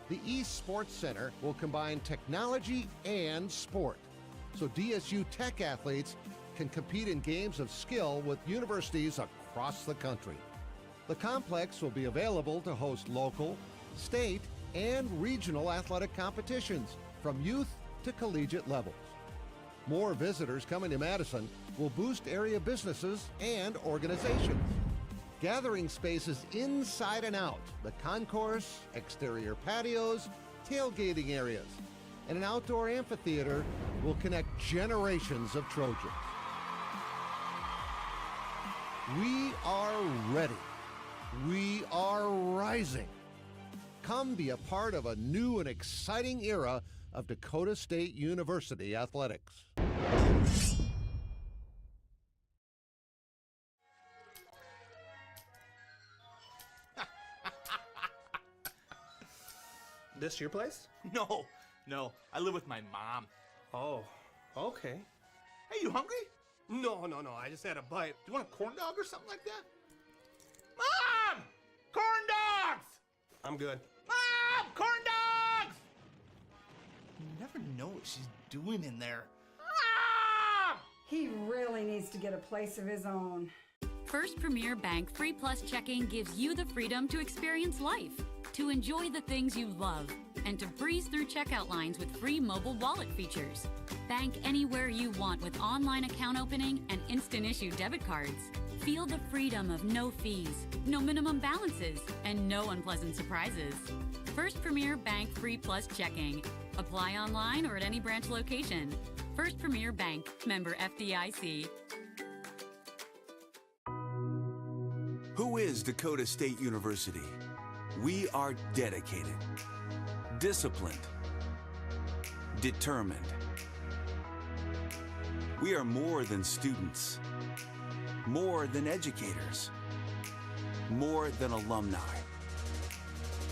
The East Sports Center will combine technology and sport, so DSU Tech athletes can compete in games of skill with universities across the country. The complex will be available to host local, state, and regional athletic competitions from youth to collegiate levels. More visitors coming to Madison will boost area businesses and organizations. Gathering spaces inside and out, the concourse, exterior patios, tailgating areas, and an outdoor amphitheater will connect generations of Trojans. We are ready. We are rising. Come be a part of a new and exciting era of Dakota State University athletics. This your place? No. I live with my mom. Oh, okay. Hey, you hungry? No. I just had a bite. Do you want a corn dog or something like that? Mom! Corn dogs! I'm good. Mom! Corn dogs! You never know what she's doing in there. Mom! He really needs to get a place of his own. First Premier Bank Free Plus Checking gives you the freedom to experience life, to enjoy the things you love, and to breeze through checkout lines with free mobile wallet features. Bank anywhere you want with online account opening and instant issue debit cards. Feel the freedom of no fees, no minimum balances, and no unpleasant surprises. First Premier Bank Free Plus Checking. Apply online or at any branch location. First Premier Bank, member FDIC. Who is Dakota State University? We are dedicated, disciplined, determined. We are more than students, more than educators, more than alumni.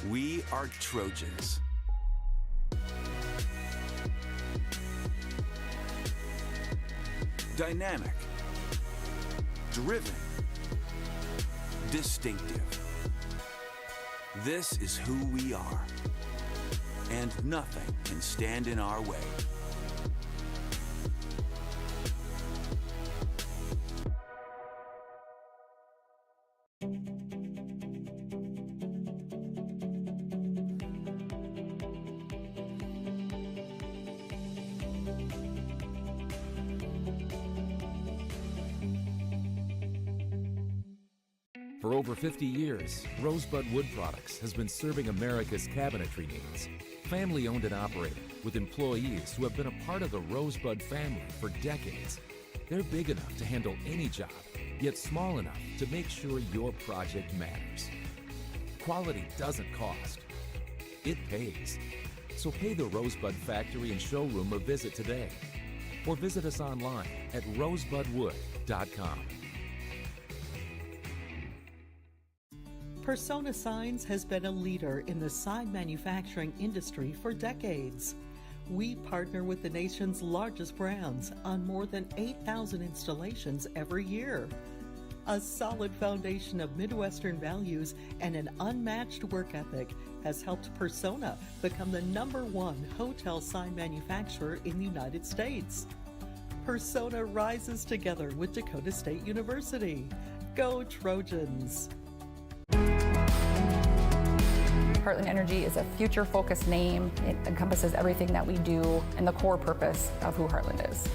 We are Trojans. Dynamic. Driven. Distinctive. This is who we are. And nothing can stand in our way. For over 50 years, Rosebud Wood Products has been serving America's cabinetry needs. Family owned and operated, with employees who have been a part of the Rosebud family for decades. They're big enough to handle any job, yet small enough to make sure your project matters. Quality doesn't cost. It pays. So pay the Rosebud Factory and Showroom a visit today. Or visit us online at rosebudwood.com. Persona Signs has been a leader in the sign manufacturing industry for decades. We partner with the nation's largest brands on more than 8,000 installations every year. A solid foundation of Midwestern values and an unmatched work ethic has helped Persona become the #1 hotel sign manufacturer in the United States. Persona rises together with Dakota State University. Go Trojans! Heartland Energy is a future-focused name. It encompasses everything that we do and the core purpose of who Heartland is.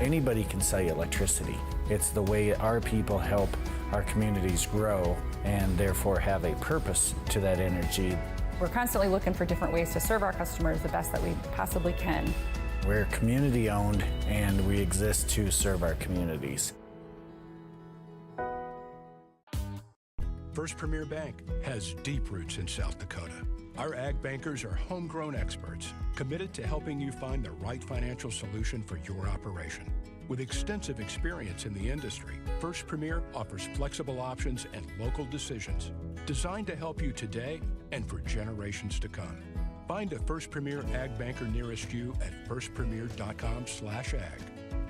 Anybody can sell you electricity. It's the way our people help our communities grow and therefore have a purpose to that energy. We're constantly looking for different ways to serve our customers the best that we possibly can. We're community-owned and we exist to serve our communities. First Premier Bank has deep roots in South Dakota. Our ag bankers are homegrown experts committed to helping you find the right financial solution for your operation. With extensive experience in the industry, First Premier offers flexible options and local decisions designed to help you today and for generations to come. Find a First Premier ag banker nearest you at firstpremier.com/ag.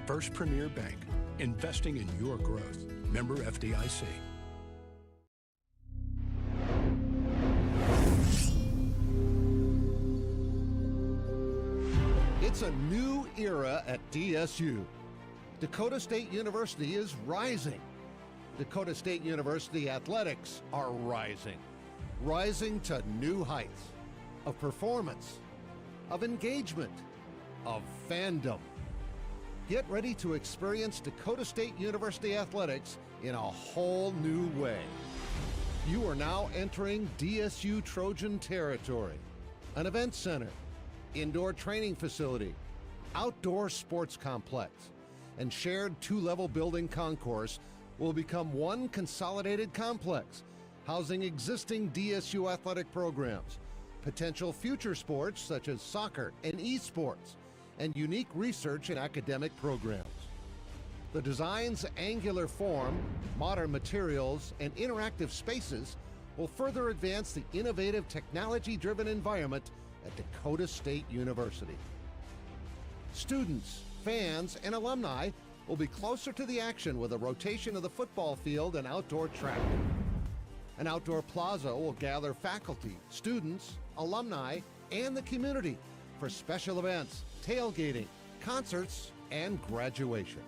First Premier Bank, investing in your growth. Member FDIC. It's a new era at DSU. Dakota State University is rising. Dakota State University athletics are rising. Rising to new heights of performance, of engagement, of fandom. Get ready to experience Dakota State University athletics in a whole new way. You are now entering DSU Trojan territory. An event center, indoor training facility, outdoor sports complex, and shared 2-level building concourse will become one consolidated complex, housing existing DSU athletic programs, potential future sports such as soccer and esports, and unique research and academic programs. The design's angular form, modern materials, and interactive spaces will further advance the innovative technology-driven environment at Dakota State University. Students, fans, and alumni will be closer to the action with a rotation of the football field and outdoor track. An outdoor plaza will gather faculty, students, alumni, and the community for special events, tailgating, concerts, and graduation.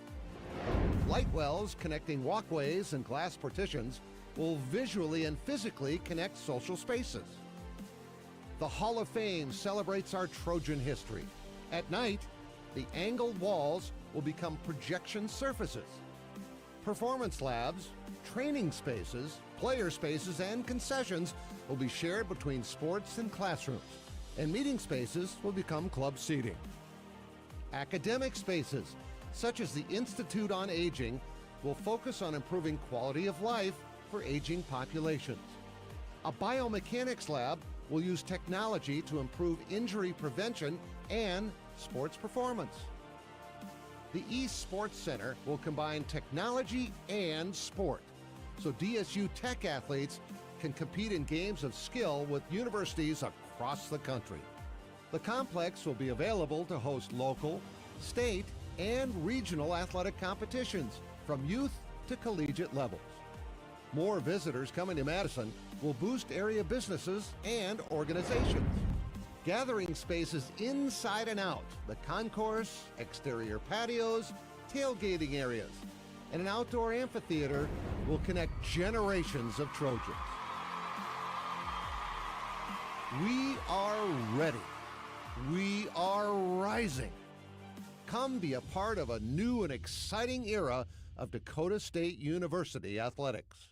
Light wells connecting walkways and glass partitions will visually and physically connect social spaces. The Hall of Fame celebrates our Trojan history. At night, the angled walls will become projection surfaces. Performance labs, training spaces, player spaces, and concessions will be shared between sports and classrooms, and meeting spaces will become club seating. Academic spaces, such as the Institute on Aging, will focus on improving quality of life for aging populations. A biomechanics lab will use technology to improve injury prevention and sports performance. The East Sports Center will combine technology and sport, so DSU Tech athletes can compete in games of skill with universities across the country. The complex will be available to host local, state, and regional athletic competitions from youth to collegiate levels. More visitors coming to Madison will boost area businesses and organizations. Gathering spaces inside and out, the concourse, exterior patios, tailgating areas, and an outdoor amphitheater will connect generations of Trojans. We are ready. We are rising. Come be a part of a new and exciting era of Dakota State University athletics.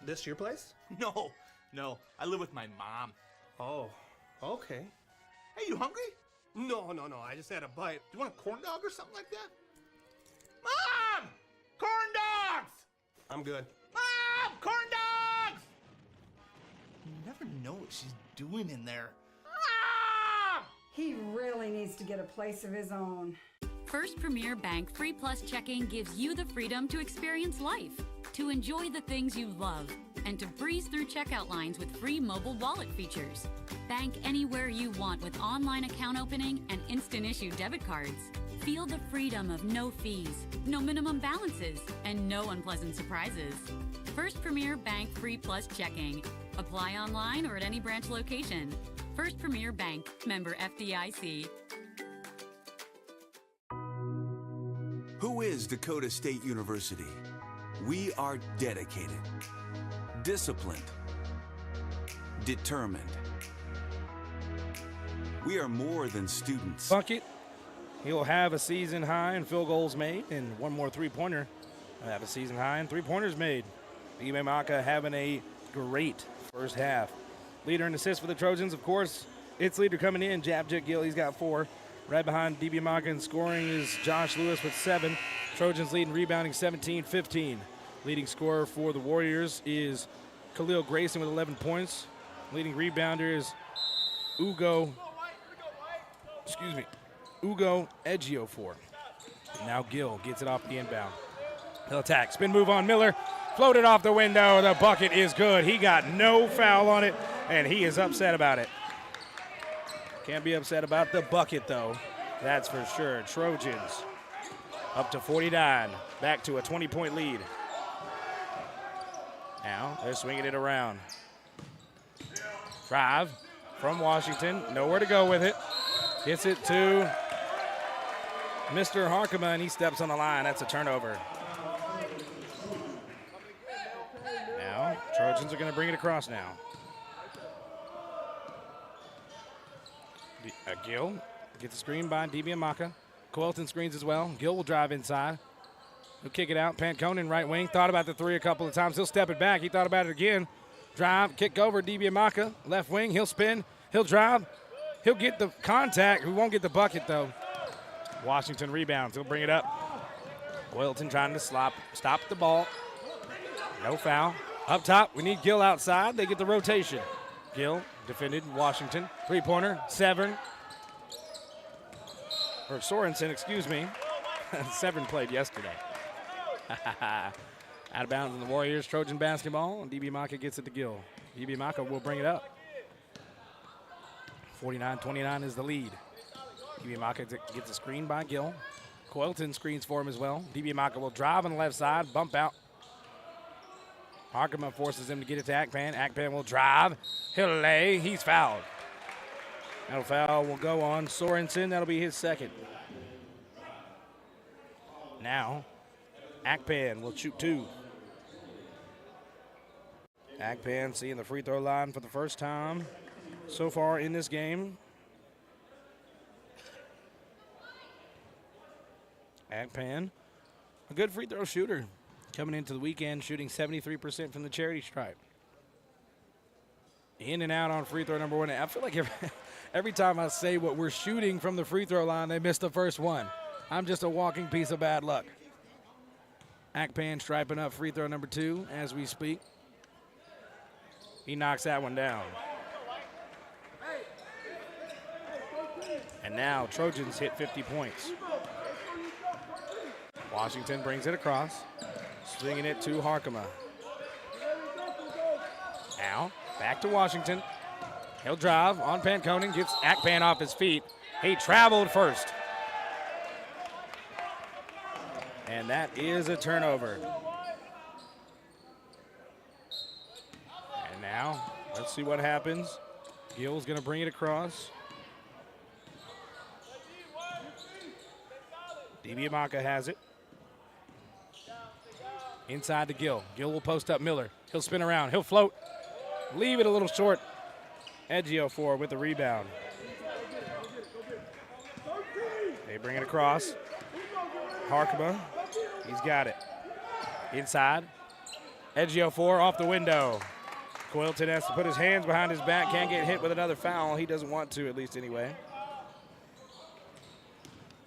This your place? No. I live with my mom. Oh, okay. Hey, you hungry? No. I just had a bite. Do you want a corn dog or something like that? Mom! Corn dogs! I'm good. Mom! Corn dogs! You never know what she's doing in there. Mom! He really needs to get a place of his own. First Premier Bank Free Plus Checking gives you the freedom to experience life, to enjoy the things you love, and to breeze through checkout lines with free mobile wallet features. Bank anywhere you want with online account opening and instant issue debit cards. Feel the freedom of no fees, no minimum balances, and no unpleasant surprises. First Premier Bank Free Plus Checking. Apply online or at any branch location. First Premier Bank, member FDIC. Who is Dakota State University? We are dedicated, disciplined, determined. We are more than students. Bucket. He'll have a season high in field goals made and one more three-pointer. He'll have a season high in three-pointers made. Maka having a great first half. Leader in assists for the Trojans, of course. Its leader coming in, Jabjit Gill. He's got 4. Right behind DB Maka in scoring is Josh Lewis with 7. Trojans leading rebounding 17-15. Leading scorer for the Warriors is Khalil Grayson with 11 points. Leading rebounder is Ugo Ejiofor. Now Gill gets it off the inbound. He'll attack. Spin move on Miller. Floated off the window. The bucket is good. He got no foul on it, and he is upset about it. Can't be upset about the bucket, though. That's for sure. Trojans up to 49. Back to a 20-point lead. Now they're swinging it around. Drive from Washington. Nowhere to go with it. Gets it to Mr. Harkema, and he steps on the line. That's a turnover. Now Trojans are going to bring it across now. Gill gets a screen by DB Maka. Coelton screens as well. Gill will drive inside. He'll kick it out. Panconen, right wing. Thought about the three a couple of times. He'll step it back. He thought about it again. Drive, kick over DB Maka. Left wing. He'll spin. He'll drive. He'll get the contact. He won't get the bucket, though. Washington rebounds. He'll bring it up. Coelton trying to stop the ball. No foul. Up top, we need Gill outside. They get the rotation. Gill defended Washington. Three-pointer, Severn. Or Sorensen, excuse me. Severn played yesterday. Out of bounds in the Warriors. Trojan basketball, and DB Maka gets it to Gill. DB Maka will bring it up. 49-29 is the lead. DB Maka gets a screen by Gill. Coelton screens for him as well. DB Maka will drive on the left side, bump out. Harkema forces him to get it to Akpan. Akpan will drive. He'll lay. He's fouled. That foul will go on Sorensen. That'll be his second. Now, Akpan will shoot 2. Akpan seeing the free throw line for the first time so far in this game. Akpan, a good free throw shooter. Coming into the weekend, shooting 73% from the charity stripe. In and out on free throw number 1. I feel like every time I say what we're shooting from the free throw line, they miss the first one. I'm just a walking piece of bad luck. Akpan striping up free throw number 2 as we speak. He knocks that one down. And now Trojans hit 50 points. Washington brings it across. Swinging it to Harkema. Now, back to Washington. He'll drive on Panconen, gets Akpan off his feet. He traveled first. And that is a turnover. And now, let's see what happens. Gill's going to bring it across. DiBiamacca has it. Inside to Gill. Gill will post up Miller. He'll spin around. He'll float. Leave it a little short. Ejiofor with the rebound. They bring it across. Harkema. He's got it. Inside. Ejiofor off the window. Coylton has to put his hands behind his back. Can't get hit with another foul. He doesn't want to, at least anyway.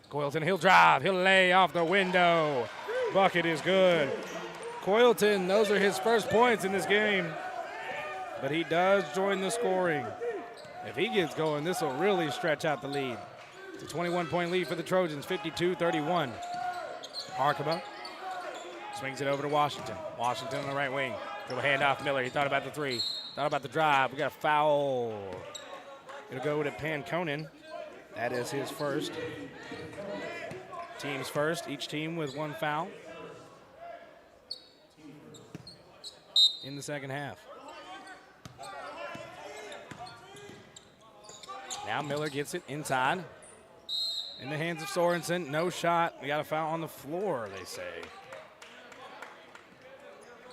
Coylton, he'll drive. He'll lay off the window. Bucket is good. Coylton, those are his first points in this game. But he does join the scoring. If he gets going, this will really stretch out the lead. It's a 21-point lead for the Trojans, 52-31. Harkema swings it over to Washington. Washington on the right wing. Dribble handoff Miller. He thought about the three. Thought about the drive. We got a foul. It'll go to Panconen. That is his first. Team's first. Each team with one foul in the second half. Now Miller gets it inside. In the hands of Sorensen. No shot. We got a foul on the floor, they say.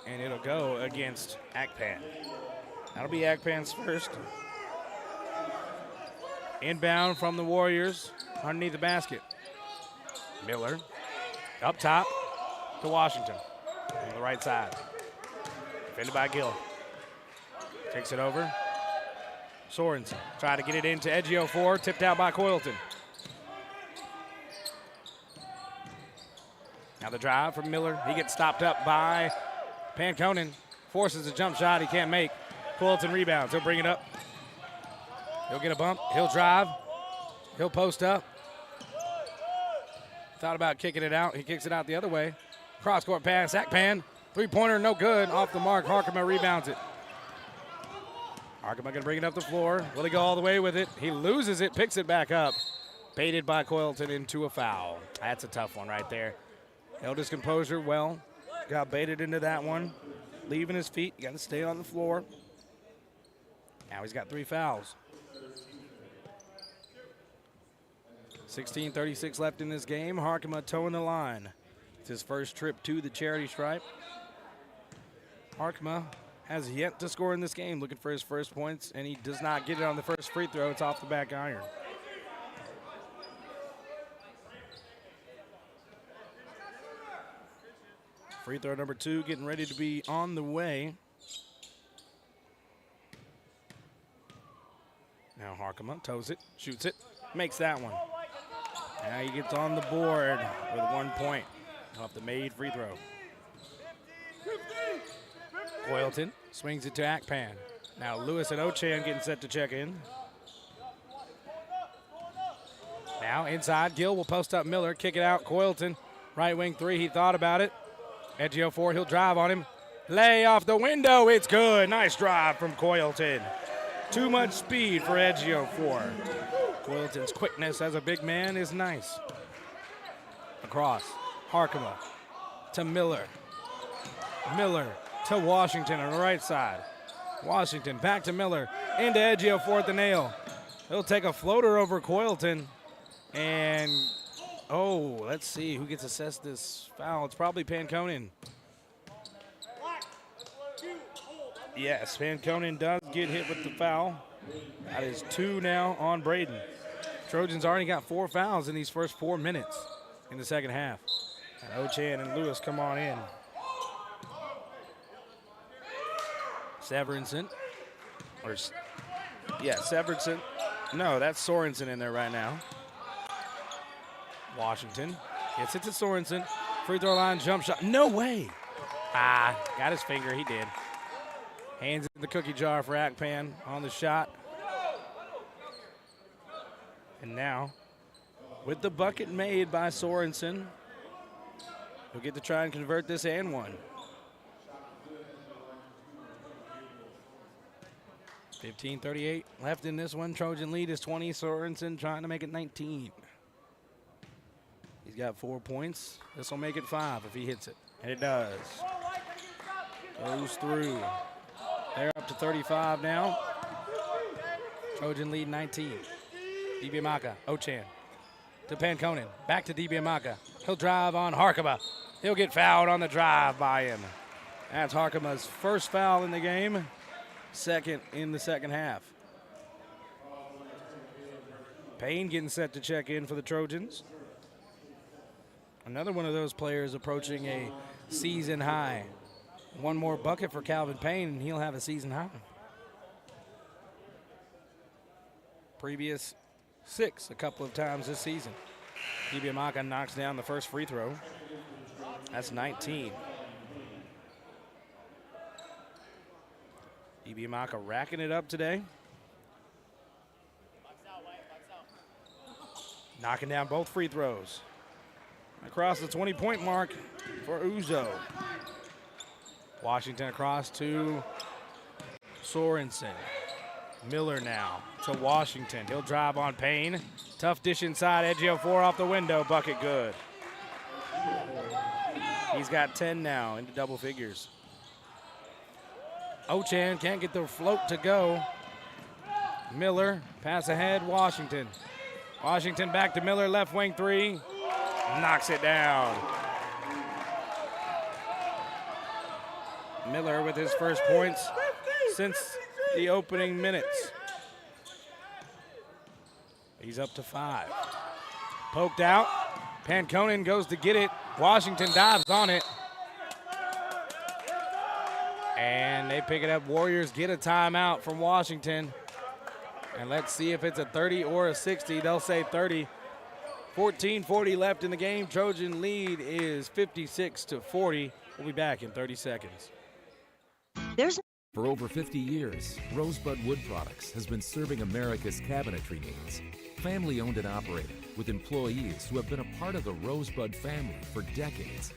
And it'll go against Akpan. That'll be Akpan's first. Inbound from the Warriors underneath the basket. Miller up top to Washington on the right side. Defended by Gill. Takes it over. Sorensen try to get it into Ejiofor, tipped out by Coylton. Now the drive from Miller. He gets stopped up by Panconen. Forces a jump shot he can't make. Coylton rebounds. He'll bring it up. He'll get a bump. He'll drive. He'll post up. Thought about kicking it out. He kicks it out the other way. Cross-court pass. Akpan. Three-pointer, no good. Off the mark. Harkema rebounds it. Harkema going to bring it up the floor. Will he go all the way with it? He loses it, picks it back up. Baited by Coylton into a foul. That's a tough one right there. Held his composure well. Got baited into that one. Leaving his feet. You got to stay on the floor. Now he's got 3 fouls. 16:36 left in this game. Harkema toeing the line. It's his first trip to the charity stripe. Harkema has yet to score in this game, looking for his first points, and he does not get it on the first free throw. It's off the back iron. Free throw number 2 getting ready to be on the way. Now Harkema toes it, shoots it, makes that one. Now he gets on the board with 1 point off the made free throw. Coylton swings it to Akpan. Now Lewis and Ochan getting set to check in. Now inside, Gill will post up Miller, kick it out. Coylton, right wing 3, he thought about it. Ejiofor, he'll drive on him. Lay off the window, it's good. Nice drive from Coylton. Too much speed for Ejiofor. Coylton's quickness as a big man is nice. Across, Harkema to Miller. Miller to Washington on the right side. Washington back to Miller, into Ejiofor at the nail. He'll take a floater over Coylton. And, oh, let's see who gets assessed this foul. It's probably Panconen. Yes, Panconen does get hit with the foul. That is 2 now on Braden. Trojans already got 4 fouls in these first 4 minutes in the second half. And Ochan and Lewis come on in. Severinsen. Severinsen. No, that's Sorensen in there right now. Washington gets it to Sorensen. Free throw line, jump shot. No way. Got his finger. He did. Hands in the cookie jar for Akpan on the shot. And now, with the bucket made by Sorensen, he'll get to try and convert this and one. 15:38 left in this one. Trojan lead is 20. Sorensen trying to make it 19. He's got 4 points. This will make it 5 if he hits it. And it does. Goes through. They're up to 35 now. Trojan lead 19. DiBiamaka, Ochan to Panconen. Back to DiBiamaka. He'll drive on Harkema. He'll get fouled on the drive by him. That's Harkema's first foul in the game. Second in the second half. Payne getting set to check in for the Trojans. Another one of those players approaching a season high. One more bucket for Calvin Payne, and he'll have a season high. Previous 6 a couple of times this season. DiBiamaka knocks down the first free throw. That's 19. DiBiamaka racking it up today. Knocking down both free throws. Across the 20-point mark for Uzo. Washington across to Sorensen. Miller now to Washington. He'll drive on Payne. Tough dish inside. Edgio 4 off the window. Bucket good. He's got 10 now into double figures. Ochan can't get the float to go. Miller, pass ahead, Washington. Washington back to Miller, left wing 3. Knocks it down. Miller with his first points since the opening minutes. He's up to 5. Poked out. Panconen goes to get it. Washington dives on it. And they pick it up. Warriors get a timeout from Washington. And let's see if it's a 30 or a 60. They'll say 30. 14:40 left in the game. Trojan lead is 56-40. We'll be back in 30 seconds. For over 50 years, Rosebud Wood Products has been serving America's cabinetry needs. Family owned and operated, with employees who have been a part of the Rosebud family for decades.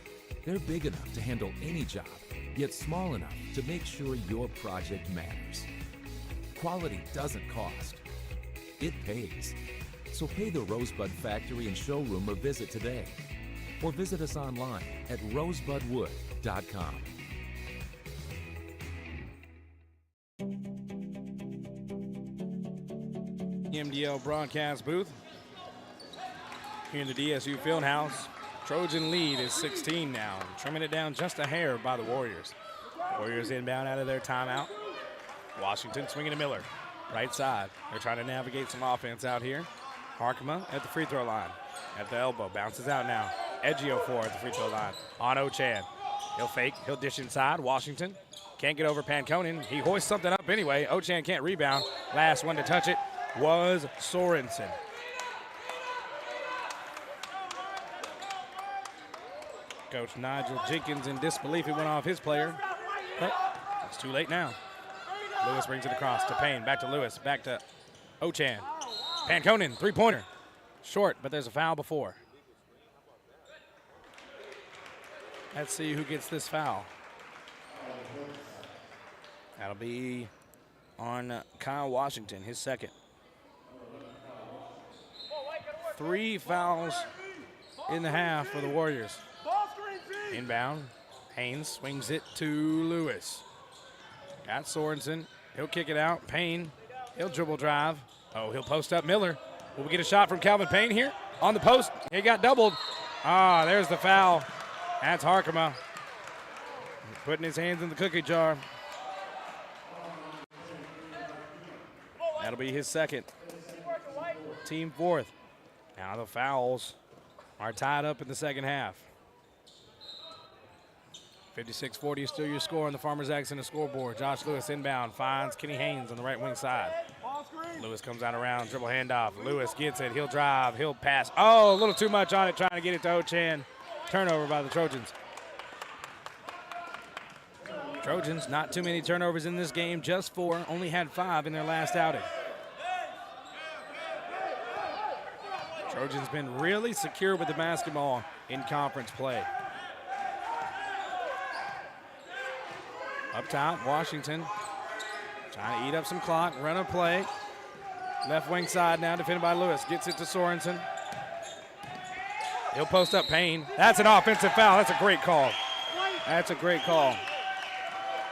They're big enough to handle any job, yet small enough to make sure your project matters. Quality doesn't cost. It pays. So pay the Rosebud Factory and Showroom a visit today. Or visit us online at rosebudwood.com. MDL broadcast booth here in the DSU Fieldhouse. Trojan lead is 16 now, trimming it down just a hair by the Warriors. Warriors inbound out of their timeout. Washington swinging to Miller, right side. They're trying to navigate some offense out here. Harkema at the free throw line, at the elbow, bounces out now. Edgio 4 at the free throw line on Ochan. He'll fake, he'll dish inside. Washington can't get over Panconen. He hoists something up anyway. Ochan can't rebound. Last one to touch it was Sorensen. Coach Nigel Jenkins in disbelief. He went off his player, but it's too late now. Lewis brings it across to Payne, back to Lewis, back to Ochan. Panconen, three-pointer. Short, but there's a foul before. Let's see who gets this foul. That'll be on Kyle Washington, his second. 3 fouls in the half for the Warriors. Inbound, Haynes swings it to Lewis. Got Sorensen, he'll kick it out. Payne, he'll dribble drive. Oh, he'll post up Miller. Will we get a shot from Calvin Payne here? On the post, he got doubled. Ah, there's the foul. That's Harkema putting his hands in the cookie jar. That'll be his second. Team 4th. Now the fouls are tied up in the second half. 56-40 is still your score on the Farmers Accent scoreboard. Josh Lewis inbound, finds Kenny Haynes on the right wing side. Lewis comes out around, dribble handoff. Lewis gets it, he'll drive, he'll pass. Oh, a little too much on it, trying to get it to Ochan. Turnover by the Trojans. Trojans, not too many turnovers in this game, just 4, only had 5 in their last outing. Trojans been really secure with the basketball in conference play. Up top, Washington Trying to eat up some clock, run a play. Left wing side now, defended by Lewis. Gets it to Sorensen. He'll post up Payne. That's an offensive foul. That's a great call. That's a great call.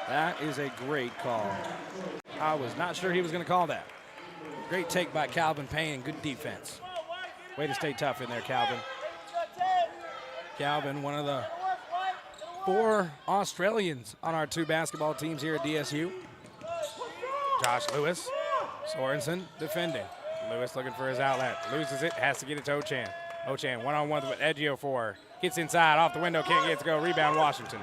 That is a great call. I was not sure he was going to call that. Great take by Calvin Payne. Good defense. Way to stay tough in there, Calvin. Calvin, one of the 4 Australians on our 2 basketball teams here at DSU. Josh Lewis. Sorensen defending. Lewis looking for his outlet. Loses it. Has to get it to Ochan. Ochan one-on-one with Ejiofor. Gets inside. Off the window. Can't get it to go. Rebound Washington.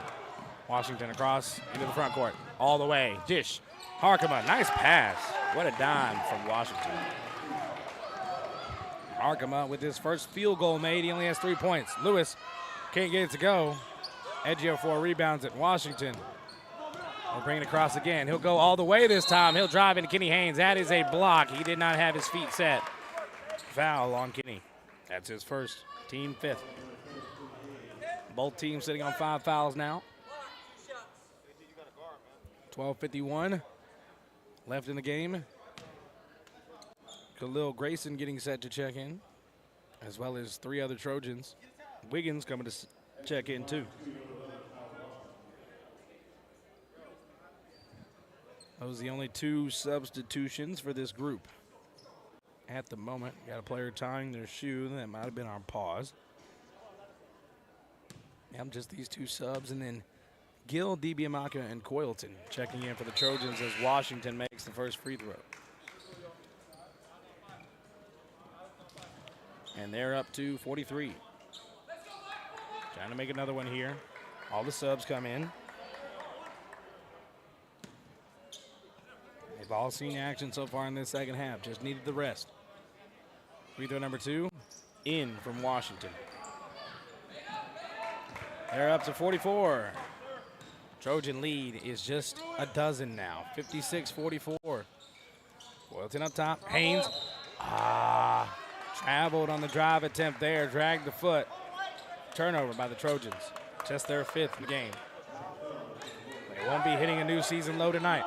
Washington across into the front court. All the way. Dish. Harkema. Nice pass. What a dime from Washington. Harkema with his first field goal made. He only has 3 points. Lewis can't get it to go. Ejiofor rebounds it. Washington will bring it across again. He'll go all the way this time. He'll drive into Kenny Haynes. That is a block. He did not have his feet set. Foul on Kenny. That's his first, team 5th. Both teams sitting on 5 fouls now. 12:51 left in the game. Khalil Grayson getting set to check in, as well as 3 other Trojans. Wiggins coming to check in too. Those are the only 2 substitutions for this group. At the moment, got a player tying their shoe. That might have been our pause. Yep, just these 2 subs, and then Gill, DiBiamacca, and Coylton checking in for the Trojans as Washington makes the first free throw. And they're up to 43. Trying to make another one here. All the subs come in. They've all seen action so far in this second half. Just needed the rest. Free throw number 2, in from Washington. They're up to 44. Trojan lead is just a dozen now. 56-44. Coylton up top. Haynes. Traveled on the drive attempt there. Dragged the foot. Turnover by the Trojans. Just their 5th in the game. They won't be hitting a new season low tonight.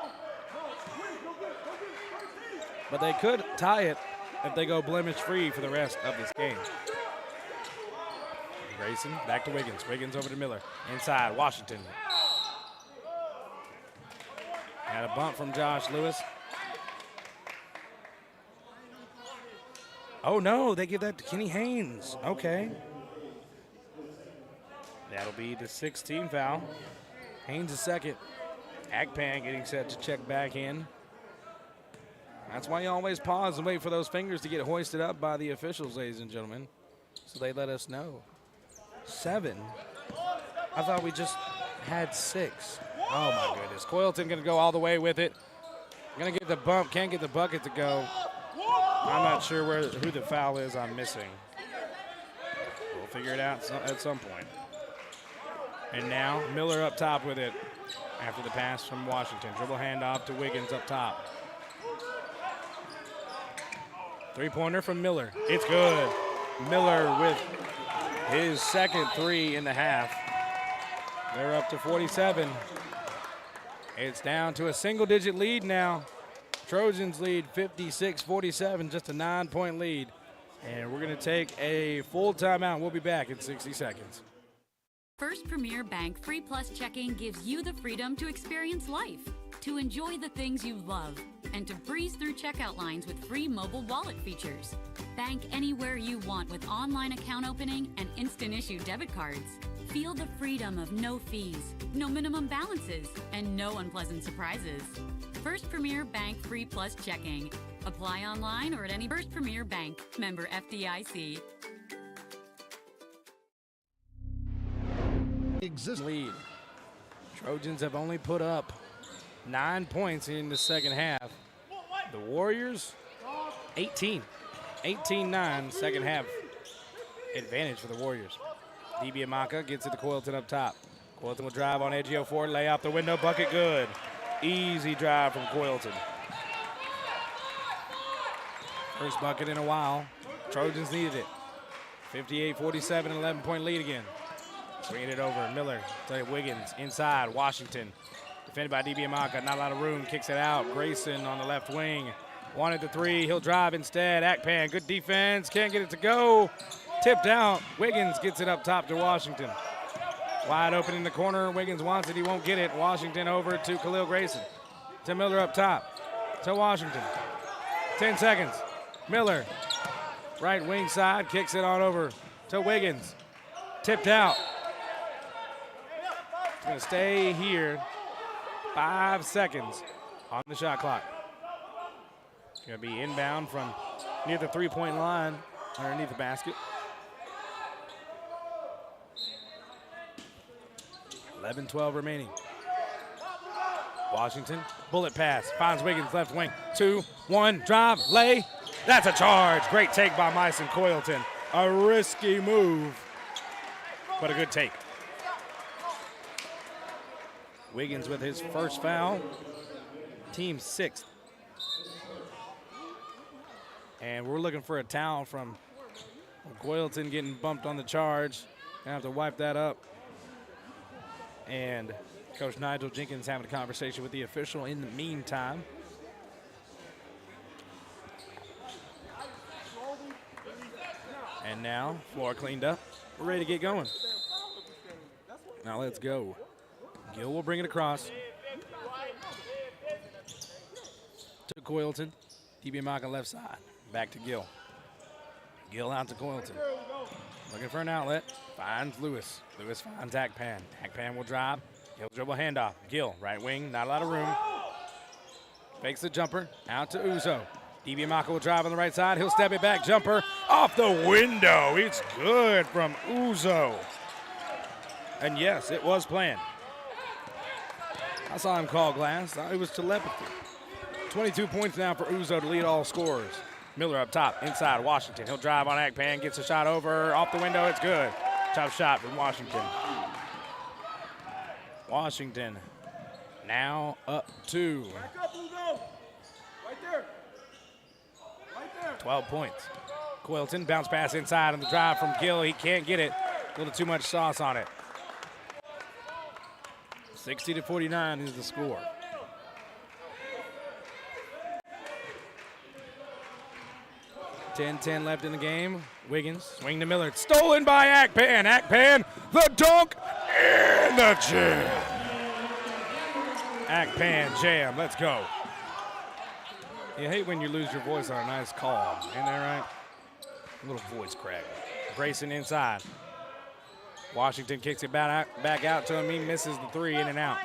But they could tie it if they go blemish-free for the rest of this game. Grayson back to Wiggins. Wiggins over to Miller. Inside, Washington. Had a bump from Josh Lewis. Oh, no, they give that to Kenny Haynes. Okay. That'll be the 6th team foul. Haynes is 2nd. Agpan getting set to check back in. That's why you always pause and wait for those fingers to get hoisted up by the officials, ladies and gentlemen, so they let us know. 7? I thought we just had 6. Oh, my goodness. Coylton going to go all the way with it. Going to get the bump. Can't get the bucket to go. I'm not sure who the foul is I'm missing. We'll figure it out at some point. And now Miller up top with it after the pass from Washington. Dribble handoff to Wiggins up top. 3-pointer from Miller. It's good. Miller with his 2nd 3 in the half. They're up to 47. It's down to a single-digit lead now. Trojans lead 56-47, just a 9-point lead. And we're going to take a full timeout. We'll be back in 60 seconds. First Premier Bank Free Plus Checking gives you the freedom to experience life, to enjoy the things you love, and to breeze through checkout lines with free mobile wallet features. Bank anywhere you want with online account opening and instant issue debit cards. Feel the freedom of no fees, no minimum balances, and no unpleasant surprises. First Premier Bank Free Plus Checking. Apply online or at any First Premier Bank. Member FDIC. Lead. Trojans have only put up 9 points in the second half. The Warriors, 18. 18-9, second half advantage for the Warriors. DiBiamacca gets it to Coylton up top. Coylton will drive on Ejiofor, lay out the window, bucket good. Easy drive from Coylton. First bucket in a while. Trojans needed it. 58-47, 11-point lead again. Bringing it over, Miller to Wiggins, inside, Washington. Defended by Dibiamaka, not a lot of room, kicks it out. Grayson on the left wing. Wanted the three, he'll drive instead. Akpan, good defense, can't get it to go. Tipped out, Wiggins gets it up top to Washington. Wide open in the corner, Wiggins wants it, he won't get it. Washington over to Khalil Grayson. To Miller up top, to Washington. 10 seconds, Miller, right wing side, kicks it on over to Wiggins. Tipped out. It's gonna stay here. 5 seconds on the shot clock. It's gonna be inbound from near the three-point line, underneath the basket. 11-12 remaining. Washington, bullet pass, finds Wiggins left wing. 2-1, drive, lay. That's a charge. Great take by Myson Coylton. A risky move, but a good take. Wiggins with his first foul, team 6th. And we're looking for a towel from Coylton getting bumped on the charge. Gonna have to wipe that up. And Coach Nigel Jenkins having a conversation with the official in the meantime. And now, floor cleaned up. We're ready to get going. Now let's go. Gill will bring it across. To Coylton. Dibiamaka left side. Back to Gill. Gill out to Coylton. Looking for an outlet. Finds Lewis. Lewis finds Akpan. Akpan will drive. He'll dribble handoff. Gill, right wing, not a lot of room. Fakes the jumper. Out to Uzo. Dibiamaka will drive on the right side. He'll step it back. Jumper off the window. It's good from Uzo. And yes, it was planned. I saw him call glass. Thought it was telepathy. 22 points now for Uzo to lead all scorers. Miller up top, inside Washington. He'll drive on Akpan, gets a shot over, off the window, it's good. Tough shot from Washington. Washington now up 2. Back up, Uzo. Right there. Right there. 12 points. Coylton, bounce pass inside on the drive from Gill. He can't get it. A little too much sauce on it. 60-49 is the score. .10 left in the game. Wiggins, swing to Miller. Stolen by Akpan. Akpan, the dunk, and the jam. Akpan jam, let's go. You hate when you lose your voice on a nice call. Ain't that right? A little voice crack. Grayson inside. Washington kicks it back out to him. He misses the three, in and out.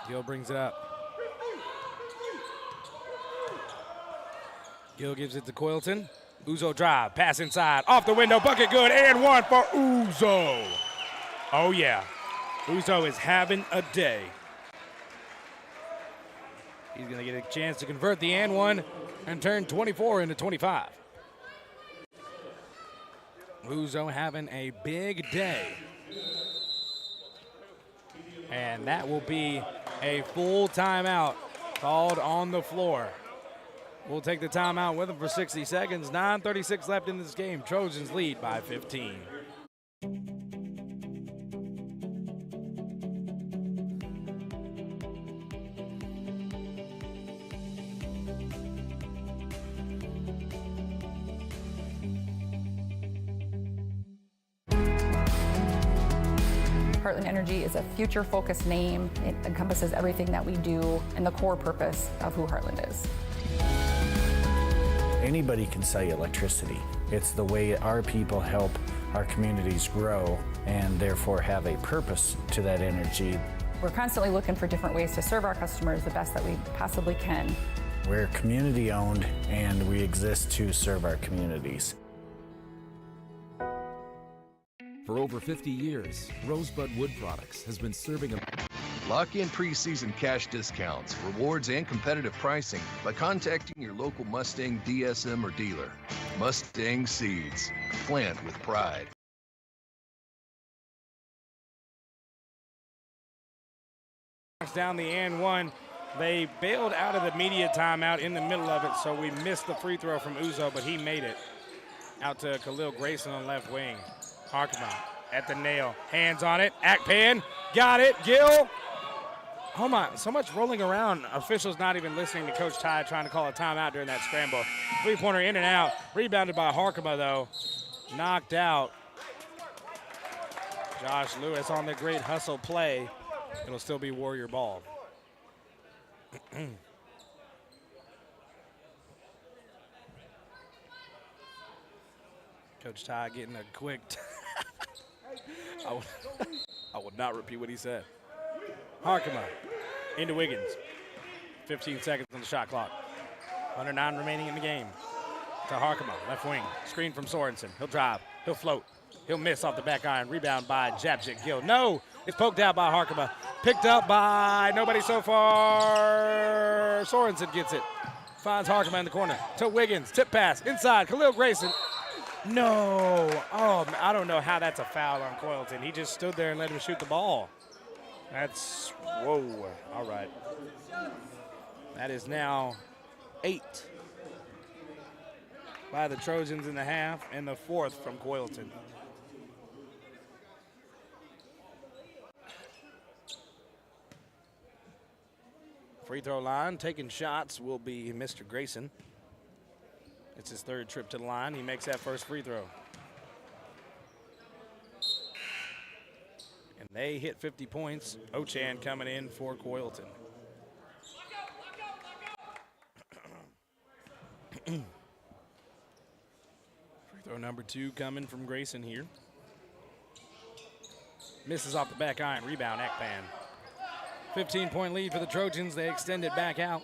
Gill brings it up. Gill gives it to Coylton. Uzo drive, pass inside, off the window, bucket good, and one for Uzo. Oh yeah, Uzo is having a day. He's gonna get a chance to convert the and one and turn 24 into 25. Uzo having a big day. And that will be a full timeout called on the floor. We'll take the timeout with him for 60 seconds. 9:36 left in this game. Trojans lead by 15. Heartland Energy is a future-focused name. It encompasses everything that we do and the core purpose of who Heartland is. Anybody can sell you electricity. It's the way our people help our communities grow and therefore have a purpose to that energy. We're constantly looking for different ways to serve our customers the best that we possibly can. We're community owned and we exist to serve our communities. For over 50 years, Rosebud Wood Products has been serving a... Lock in preseason cash discounts, rewards, and competitive pricing by contacting your local Mustang DSM or dealer. Mustang Seeds. Plant with pride. Down the and one. They bailed out of the media timeout in the middle of it, so we missed the free throw from Uzo, but he made it. Out to Khalil Grayson on left wing. Harkema, at the nail. Hands on it. Akpan got it. Gill. Oh my, so much rolling around. Officials not even listening to Coach Ty trying to call a timeout during that scramble. Three-pointer in and out. Rebounded by Harkema, though. Knocked out. Josh Lewis on the great hustle play. It'll still be Warrior ball. Coach Ty getting a quick. I will not repeat what he said. Harkema into Wiggins. 15 seconds on the shot clock. 109 remaining in the game. To Harkema, left wing. Screen from Sorensen. He'll drive. He'll float. He'll miss off the back iron. Rebound by Japchik Gill. No! It's poked out by Harkema. Picked up by nobody so far. Sorensen gets it. Finds Harkema in the corner. To Wiggins. Tip pass. Inside. Khalil Grayson. No. Oh, I don't know how that's a foul on Coylton. He just stood there and let him shoot the ball. That's, whoa, all right. That is now 8 by the Trojans in the half, and the 4th from Coylton. Free throw line, taking shots will be Mr. Grayson. It's his 3rd trip to the line. He makes that first free throw. And they hit 50 points. Ochan coming in for Coylton. Free throw number 2 coming from Grayson here. Misses off the back iron. Rebound, Akpan. 15-point lead for the Trojans. They extend it back out.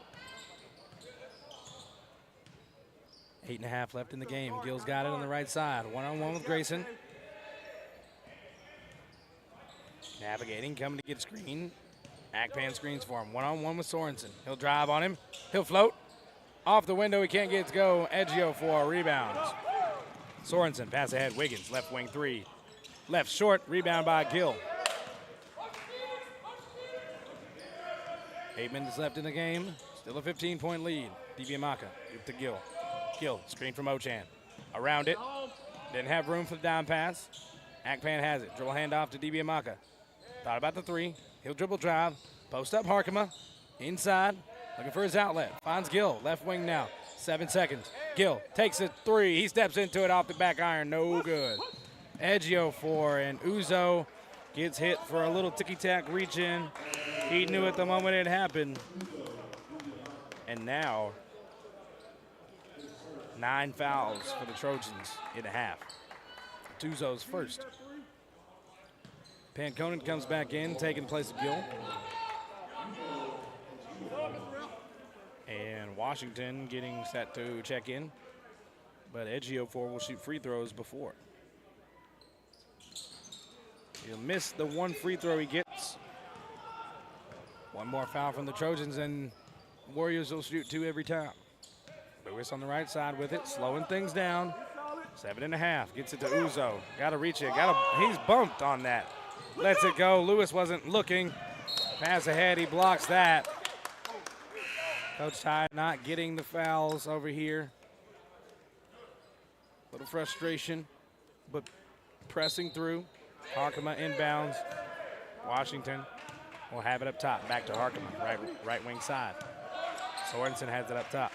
8.5 left in the game. Gill's got it on the right side. One-on-one with Grayson. Navigating, coming to get a screen. Akpan screens for him. One-on-one with Sorensen. He'll drive on him. He'll float. Off the window, he can't get it to go. Edgio for rebounds. Sorensen, pass ahead. Wiggins, left wing 3. Left short, rebound by Gill. 8 minutes left in the game. Still a 15-point lead. Dibiamaka, give to Gill. Gill, screen from Ochan. Around it. Didn't have room for the down pass. Akpan has it. Dribble handoff to Dibiamaka. Thought about the 3. He'll dribble drive. Post up Harkema. Inside. Looking for his outlet. Finds Gill. Left wing now. 7 seconds. Gill takes a 3. He steps into it off the back iron. No good. Edgio for, and Uzo gets hit for a little ticky-tack reach in. He knew at the moment it happened. And now 9 fouls for the Trojans in a half. Uzo's first. Panconen comes back in, taking place of Gill. And Washington getting set to check in. But Edgio will shoot free throws before. He'll miss the 1 free throw he gets. 1 more foul from the Trojans, and Warriors will shoot 2 every time. Lewis on the right side with it, slowing things down. 7.5, gets it to Uzo. Gotta reach it, he's bumped on that. Lets it go, Lewis wasn't looking. Pass ahead, he blocks that. Coach Ty not getting the fouls over here. Little frustration, but pressing through. Harkema inbounds. Washington will have it up top. Back to Harkema, right wing side. Sorensen has it up top.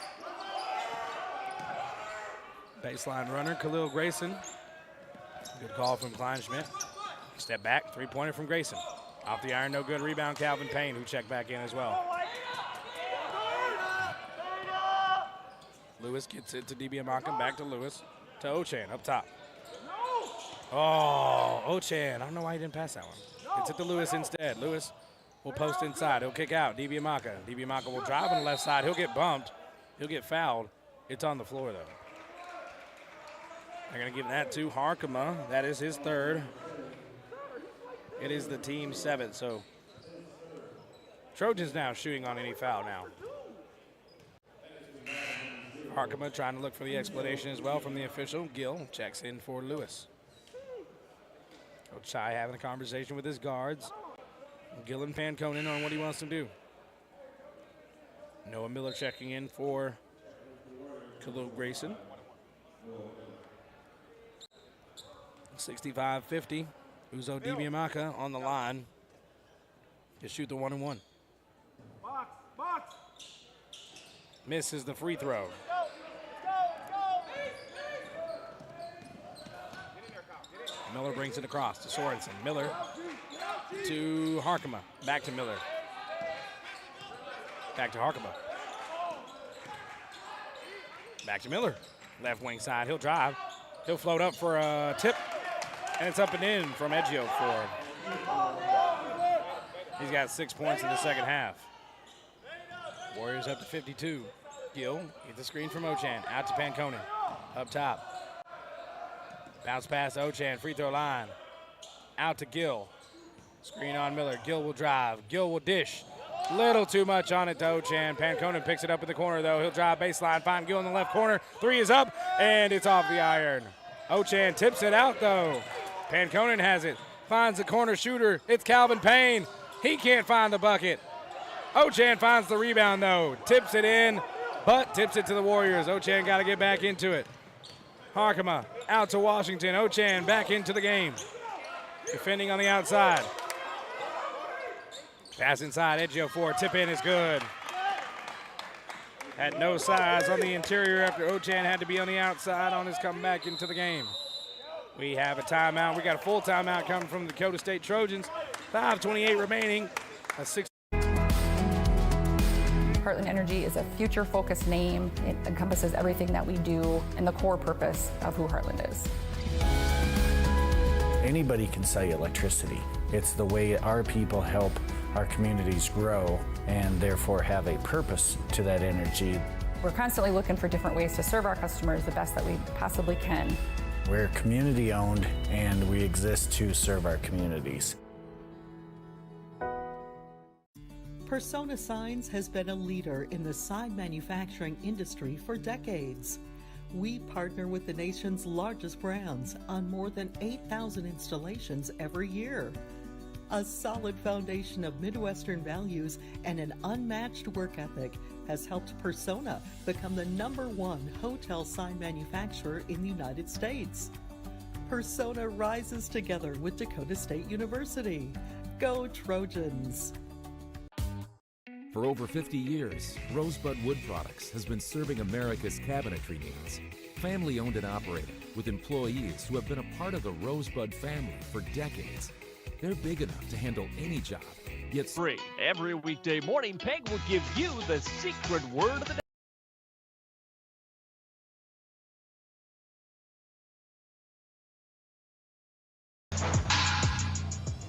Baseline runner, Khalil Grayson. Good call from Kleinschmidt. Step back, 3-pointer from Grayson. Off the iron, no good. Rebound, Calvin Payne, who checked back in as well. Lewis gets it to Dibiamaka, back to Lewis. To Ochan, up top. Oh, Ochan. I don't know why he didn't pass that one. Gets it to Lewis instead. Lewis will post inside. He'll kick out. Dibiamaka. Dibiamaka will drive on the left side. He'll get bumped. He'll get fouled. It's on the floor, though. They're going to give that to Harkema. That is his 3rd. It is the team's 7th, so Trojans now shooting on any foul now. Harkema trying to look for the explanation as well from the official. Gill checks in for Lewis. Coach Ty having a conversation with his guards. Gill and Panconen on what he wants to do. Noah Miller checking in for Khalil Grayson. 65-50. Uzo Dibiamaka on the line to shoot the 1-and-1. Box, box. Misses the free throw. Miller brings it across to Sorensen. Miller to Harkema. Back to Miller. Back to Harkema. Back to Miller. Left wing side. He'll drive. He'll float up for a tip. And it's up and in from Edgio Ford. He's got 6 points in the second half. Warriors up to 52. Gill gets the screen from Ochan. Out to Panconen. Up top. Bounce pass to Ochan. Free throw line. Out to Gill. Screen on Miller. Gill will drive. Gill will dish. Little too much on it to Ochan. Panconen picks it up in the corner, though. He'll drive baseline. Find Gill in the left corner. Three is up, and it's off the iron. Ochan tips it out, though. Panconen has it. Finds the corner shooter. It's Calvin Payne. He can't find the bucket. Ochan finds the rebound, though. Tips it in, but tips it to the Warriors. Ochan got to get back into it. Harkema out to Washington. Ochan back into the game. Defending on the outside. Pass inside, Edgio Ford. Tip in is good. Had no size on the interior after Ochan had to be on the outside on his comeback into the game. We have a timeout. We got a full timeout coming from the Dakota State Trojans. 5:28 remaining. A 6. Heartland Energy is a future-focused name. It encompasses everything that we do and the core purpose of who Heartland is. Anybody can sell you electricity. It's the way our people help our communities grow and therefore have a purpose to that energy. We're constantly looking for different ways to serve our customers the best that we possibly can. We're community owned and we exist to serve our communities. Persona Signs has been a leader in the sign manufacturing industry for decades. We partner with the nation's largest brands on more than 8,000 installations every year. A solid foundation of Midwestern values and an unmatched work ethic has helped Persona become the #1 hotel sign manufacturer in the United States. Persona rises together with Dakota State University. Go Trojans! For over 50 years, Rosebud Wood Products has been serving America's cabinetry needs. Family owned and operated, with employees who have been a part of the Rosebud family for decades. They're big enough to handle any job, yet free. Every weekday morning, Peg will give you the secret word of the day.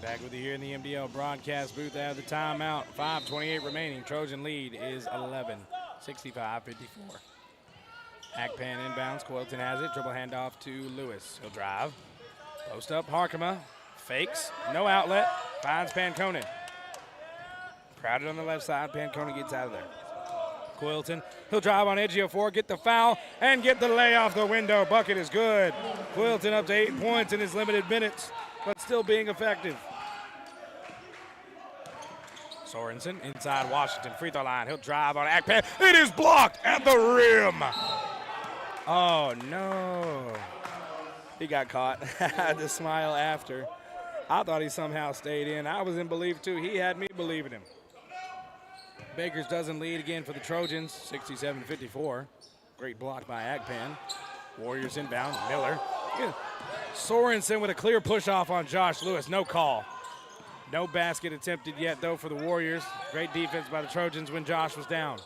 Back with you here in the MDL broadcast booth out of the timeout. 5:28 remaining. Trojan lead is 11, 65-54. Hackpan inbounds. Coilton has it. Dribble handoff to Lewis. He'll drive. Post up. Harkema fakes. No outlet. Finds Panconen. Crowded on the left side. Panconen gets out of there. Coilton. He'll drive on Edgio Ford. Get the foul and get the lay off the window. Bucket is good. Coilton up to 8 points in his limited minutes, but still being effective. Sorensen inside Washington free throw line. He'll drive on Akpan. It is blocked at the rim. Oh, no. He got caught. Had to smile after. I thought he somehow stayed in. I was in belief, too. He had me believing him. Bakers doesn't lead again for the Trojans, 67-54. Great block by Akpan. Warriors inbound. Miller. Sorensen with a clear push-off on Josh Lewis. No call. No basket attempted yet, though, for the Warriors. Great defense by the Trojans when Josh was down.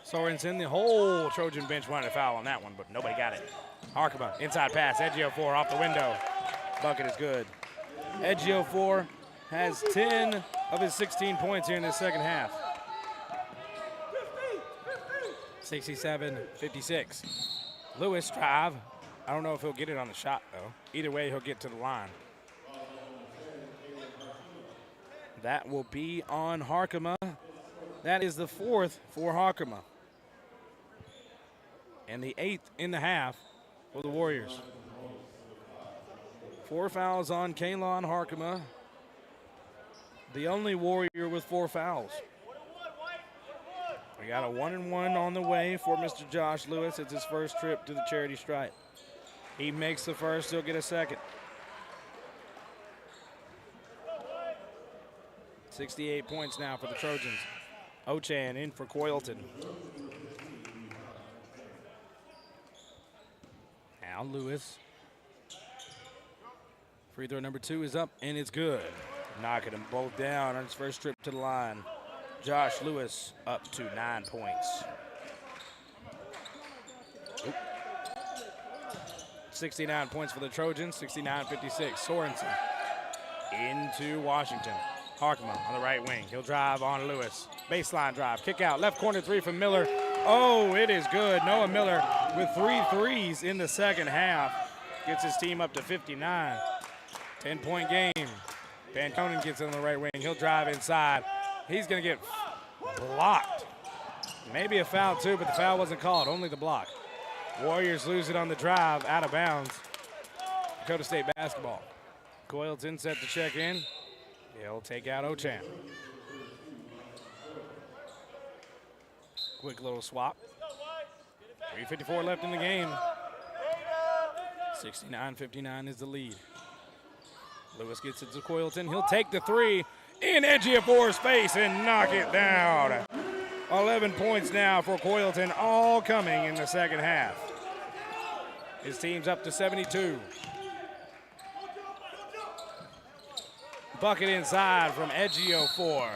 Sorensen, the whole Trojan bench wanted a foul on that one, but nobody got it. Harkema, inside pass. Edgio 4 off the window. Bucket is good. Edgio 4 has 10 of his 16 points here in the second half. 67-56. Lewis drive. I don't know if he'll get it on the shot, though. Either way, he'll get to the line. That will be on Harkema. That is the 4th for Harkema. And the 8th in the half for the Warriors. 4 fouls on Kaylon Harkema. The only Warrior with 4 fouls. We got a 1-and-1 on the way for Mr. Josh Lewis. It's his first trip to the charity stripe. He makes the first, he'll get a second. 68 points now for the Trojans. Ochan in for Coylton. Now Lewis. Free throw number 2 is up, and it's good. Knocking them both down on his first trip to the line. Josh Lewis up to 9 points. 69 points for the Trojans, 69-56. Sorensen into Washington. Harkema on the right wing. He'll drive on Lewis. Baseline drive, kick out, left corner 3 from Miller. Oh, it is good. Noah Miller with 3 threes in the second half. Gets his team up to 59. 10-point game. Panconen gets on the right wing. He'll drive inside. He's going to get blocked. Maybe a foul too, but the foul wasn't called, only the block. Warriors lose it on the drive, out of bounds. Dakota State basketball. Coylton set to check in. He'll take out Ochan. Quick little swap. 3:54 left in the game. 69-59 is the lead. Lewis gets it to Coylton. He'll take the 3 in Ejiofor's face and knock it down. 11 points now for Coylton, all coming in the second half. His team's up to 72. Bucket inside from Ejiofor.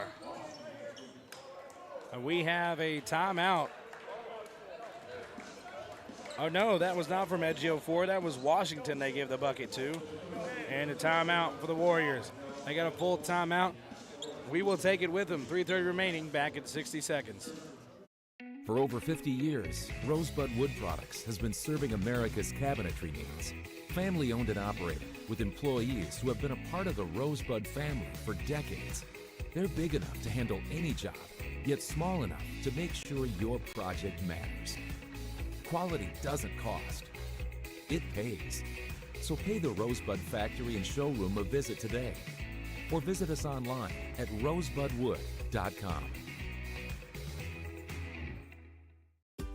And we have a timeout. Oh no, that was not from Ejiofor. That was Washington they gave the bucket to. And a timeout for the Warriors. They got a full timeout. We will take it with them. 3:30 remaining, back at 60 seconds. For over 50 years, Rosebud Wood Products has been serving America's cabinetry needs. Family owned and operated, with employees who have been a part of the Rosebud family for decades. They're big enough to handle any job, yet small enough to make sure your project matters. Quality doesn't cost. It pays. So pay the Rosebud Factory and Showroom a visit today. Or visit us online at rosebudwood.com.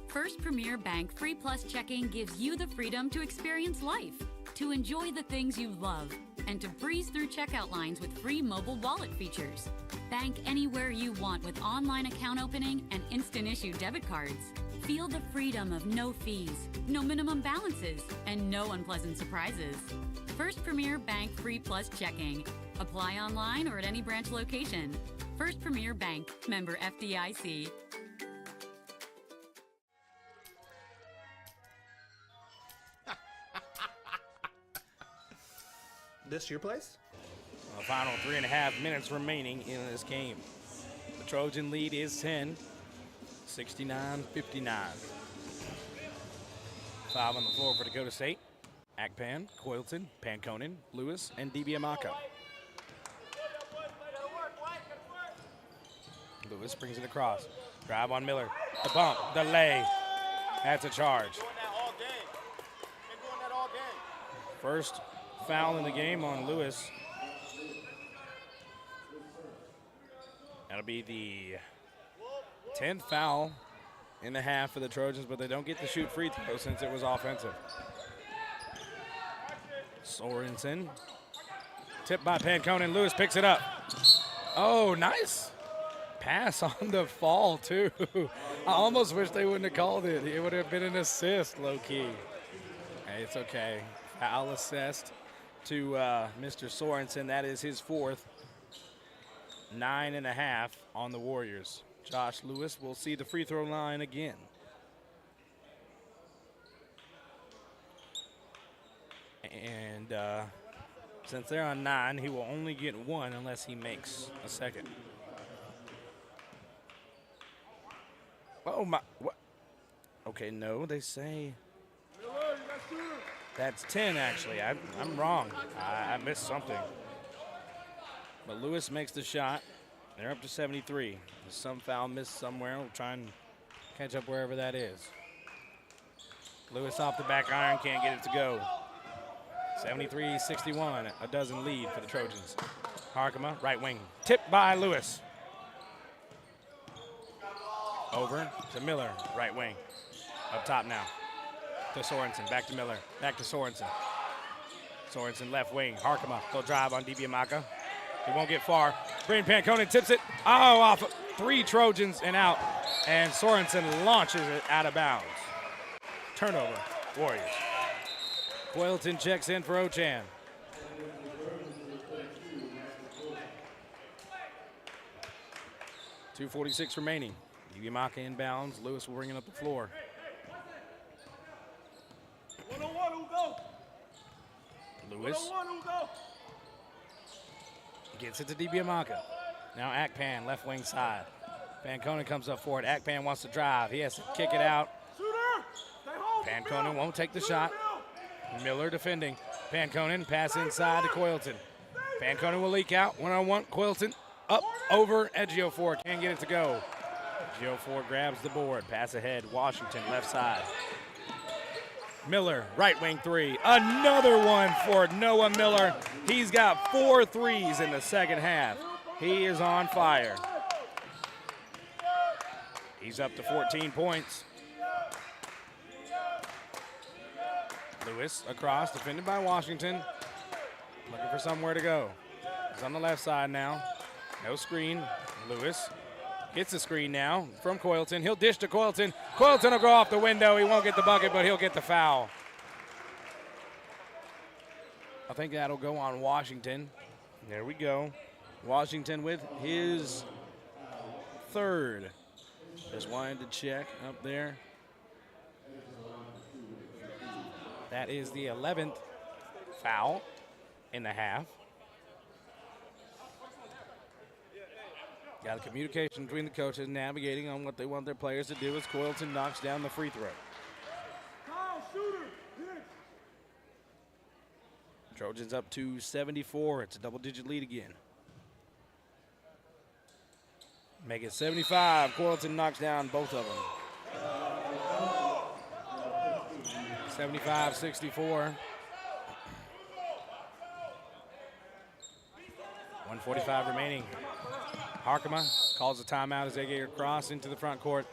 First Premier Bank Free Plus Checking gives you the freedom to experience life, to enjoy the things you love, and to breeze through checkout lines with free mobile wallet features. Bank anywhere you want with online account opening and instant issue debit cards. Feel the freedom of no fees, no minimum balances, and no unpleasant surprises. First Premier Bank Free Plus Checking. Apply online or at any branch location. First Premier Bank, member FDIC. This your place? The final 3.5 minutes remaining in this game. The Trojan lead is 10, 69-59. 5 on the floor for Dakota State. Akpan, Coylton, Panconen, Lewis, and DiBiamaco. Lewis brings it across. Drive on Miller. The bump, the lay. That's a charge. First foul in the game on Lewis. That'll be the 10th foul in the half for the Trojans, but they don't get to shoot free throws since it was offensive. Sorensen. Tipped by Panconen. Lewis picks it up. Oh, nice pass on the fall, too. I almost wish they wouldn't have called it. It would have been an assist, low-key. Hey, it's okay. Foul assessed to Mr. Sorensen. That is his 4th. 9.5 on the Warriors. Josh Lewis will see the free throw line again. And since they're on 9, he will only get 1 unless he makes a second. Oh my, what? Okay, no, they say that's 10 actually. I'm wrong. I missed something. But Lewis makes the shot. They're up to 73. There's some foul missed somewhere. We'll try and catch up wherever that is. Lewis off the back iron, can't get it to go. 73-61, a dozen lead for the Trojans. Harkema, right wing, tipped by Lewis. Over to Miller, right wing. Up top now to Sorensen, back to Miller, back to Sorensen. Sorensen left wing, Harkema, he'll drive on DiBiamaco. He won't get far. Braden Panconen tips it. Oh, off 3 Trojans and out. And Sorensen launches it out of bounds. Turnover, Warriors. Coylton checks in for Ochan. .246 remaining. Yamaka inbounds. Lewis will bring it up the floor. Lewis gets it to Yamaka. Now Akpan, left wing side. Panconen comes up for it. Akpan wants to drive. He has to kick it out. Panconen won't take the shot. Miller defending. Panconen pass inside to Coylton. Panconen will leak out. One-on-one. Coylton up over Ejiofor. Can't get it to go. Ejiofor grabs the board. Pass ahead. Washington left side. Miller, right wing 3. Another one for Noah Miller. He's got 4 threes in the second half. He is on fire. He's up to 14 points. Lewis across, defended by Washington. Looking for somewhere to go. He's on the left side now. No screen. Lewis gets the screen now from Coylton. He'll dish to Coylton. Coylton will go off the window. He won't get the bucket, but he'll get the foul. I think that'll go on Washington. There we go. Washington with his 3rd. Just wanted to check up there. That is the 11th foul in the half. Got a communication between the coaches navigating on what they want their players to do as Coylton knocks down the free throw. Trojans up to 74. It's a double-digit lead again. Make it 75. Coylton knocks down both of them. 75-64. 1:45 remaining. Harkema calls a timeout as they get across into the front court.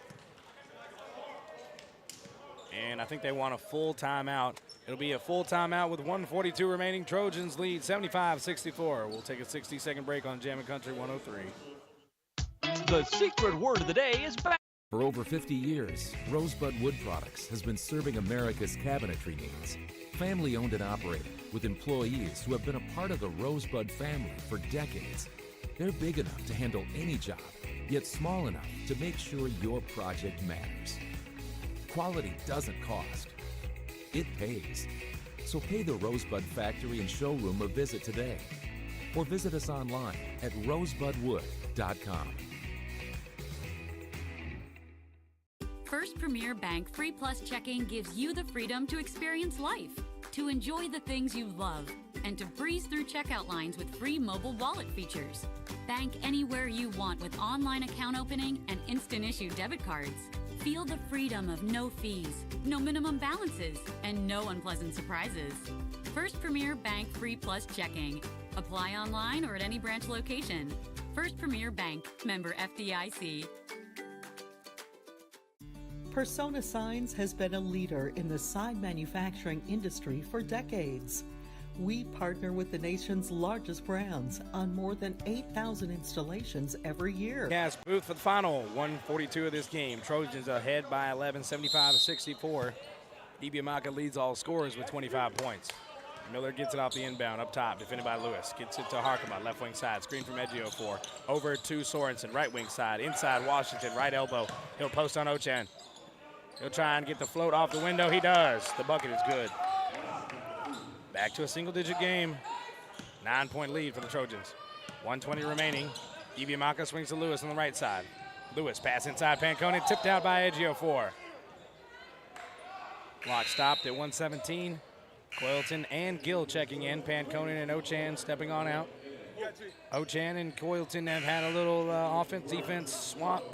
And I think they want a full timeout. It'll be a full timeout with 1:42 remaining. Trojans lead 75-64. We'll take a 60-second break on Jammin' Country 103. The secret word of the day is back. For over 50 years, Rosebud Wood Products has been serving America's cabinetry needs. Family owned and operated, with employees who have been a part of the Rosebud family for decades. They're big enough to handle any job, yet small enough to make sure your project matters. Quality doesn't cost. It pays. So pay the Rosebud Factory and Showroom a visit today. Or visit us online at rosebudwood.com. First Premier Bank Free Plus Checking gives you the freedom to experience life, to enjoy the things you love, and to breeze through checkout lines with free mobile wallet features. Bank anywhere you want with online account opening and instant issue debit cards. Feel the freedom of no fees, no minimum balances, and no unpleasant surprises. First Premier Bank Free Plus Checking. Apply online or at any branch location. First Premier Bank, member FDIC. Persona Signs has been a leader in the sign manufacturing industry for decades. We partner with the nation's largest brands on more than 8,000 installations every year. Yes, Booth for the final 1:42 of this game. Trojans ahead by 11, 75-64. Yamaka leads all scorers with 25 points. Miller gets it off the inbound up top, defended by Lewis. Gets it to Harkema, left wing side. Screen from Ejiofor. Over to Sorensen, right wing side. Inside Washington, right elbow. He'll post on Ochan. He'll try and get the float off the window. He does. The bucket is good. Back to a single-digit game. 9-point lead for the Trojans. 1:20 remaining. Yamaka swings to Lewis on the right side. Lewis pass inside Panconen, tipped out by Ejiofor. Clock stopped at 1:17. Coylton and Gill checking in. Panconen and Ochan stepping on out. Ochan and Coylton have had a little offense-defense swap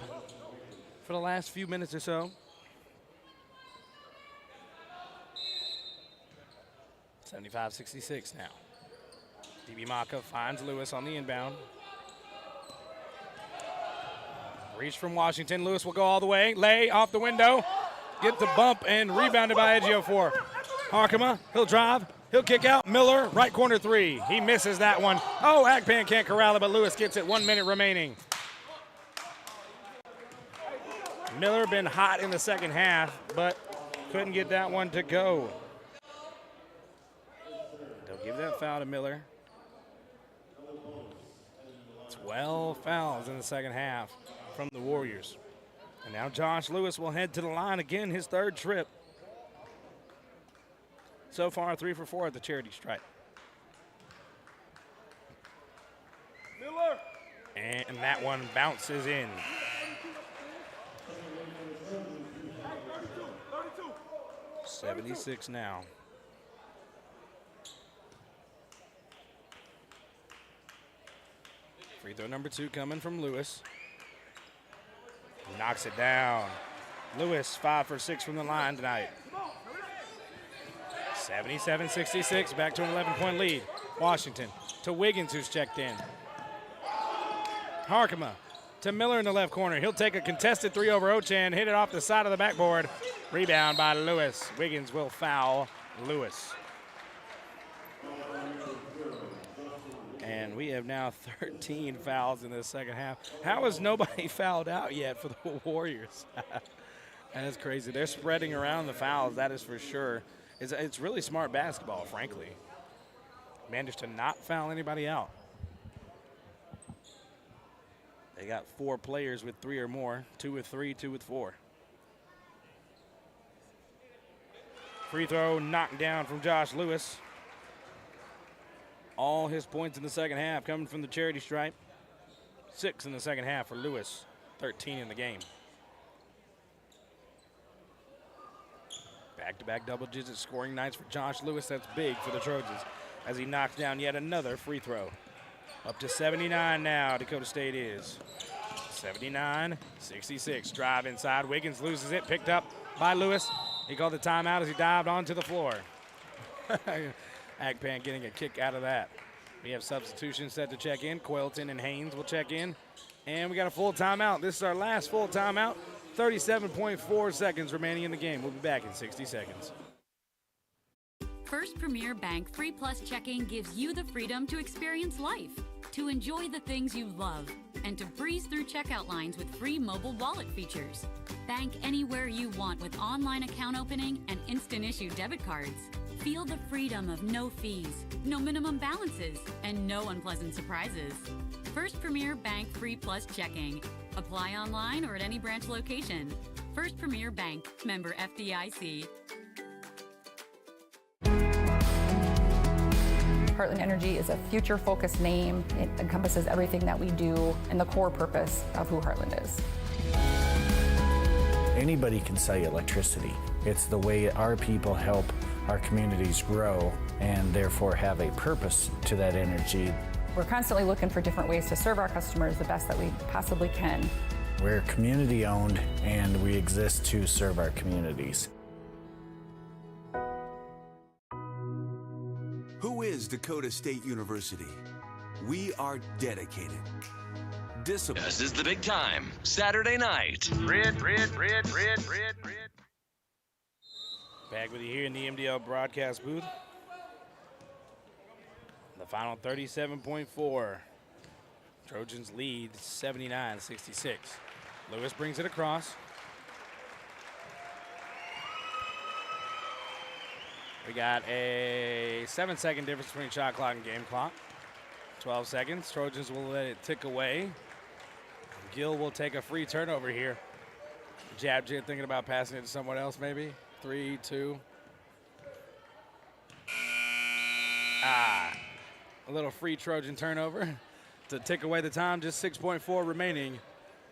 for the last few minutes or so. 75-66 now. Yamaka finds Lewis on the inbound. Reach from Washington. Lewis will go all the way. Lay off the window. Get the bump and rebounded by Ejiofor. Harkema, he'll drive. He'll kick out. Miller, right corner three. He misses that one. Oh, Agpan can't corral it, but Lewis gets it. 1 minute remaining. Miller been hot in the second half, but couldn't get that one to go. They'll give that foul to Miller. 12 fouls in the second half from the Warriors. And now Josh Lewis will head to the line again, his third trip. So far, 3 for 4 at the charity stripe. Miller. And that one bounces in. 76 now. Free throw number 2 coming from Lewis. Knocks it down. Lewis 5 for 6 from the line tonight. 77-66, back to an 11-point lead. Washington to Wiggins, who's checked in. Harkema to Miller in the left corner. He'll take a contested 3 over Ochan, hit it off the side of the backboard. Rebound by Lewis. Wiggins will foul Lewis. And we have now 13 fouls in the second half. How has nobody fouled out yet for the Warriors? That is crazy. They're spreading around the fouls, that is for sure. It's really smart basketball, frankly. Managed to not foul anybody out. They got 4 players with 3 or more. 2 with 3, 2 with 4. Free throw knocked down from Josh Lewis. All his points in the second half coming from the charity stripe. 6 in the second half for Lewis. 13 in the game. Back-to-back double-digit scoring nights for Josh Lewis. That's big for the Trojans as he knocks down yet another free throw. Up to 79 now, Dakota State is. 79-66. Drive inside. Wiggins loses it. Picked up by Lewis. He called the timeout as he dived onto the floor. Agpan getting a kick out of that. We have substitutions set to check in. Coylton and Haynes will check in. And we got a full timeout. This is our last full timeout. 37.4 seconds remaining in the game. We'll be back in 60 seconds. First Premier Bank Free Plus Checking gives you the freedom to experience life, to enjoy the things you love, and to breeze through checkout lines with free mobile wallet features. Bank anywhere you want with online account opening and instant issue debit cards. Feel the freedom of no fees, no minimum balances, and no unpleasant surprises. First Premier Bank Free Plus Checking. Apply online or at any branch location. First Premier Bank, member FDIC. Heartland Energy is a future-focused name. It encompasses everything that we do and the core purpose of who Heartland is. Anybody can sell you electricity. It's the way our people help our communities grow and therefore have a purpose to that energy. We're constantly looking for different ways to serve our customers the best that we possibly can. We're community-owned and we exist to serve our communities. Who is Dakota State University? We are dedicated. Discipline. This is the big time. Saturday night. Red. Back with you here in the MDL broadcast booth. The final 37.4. Trojans lead 79-66. Lewis brings it across. We got a 7-second difference between shot clock and game clock. 12 seconds. Trojans will let it tick away. Gill will take a free turnover here. Jab Jit thinking about passing it to someone else maybe. 3, 2. A little free Trojan turnover to tick away the time. Just 6.4 remaining.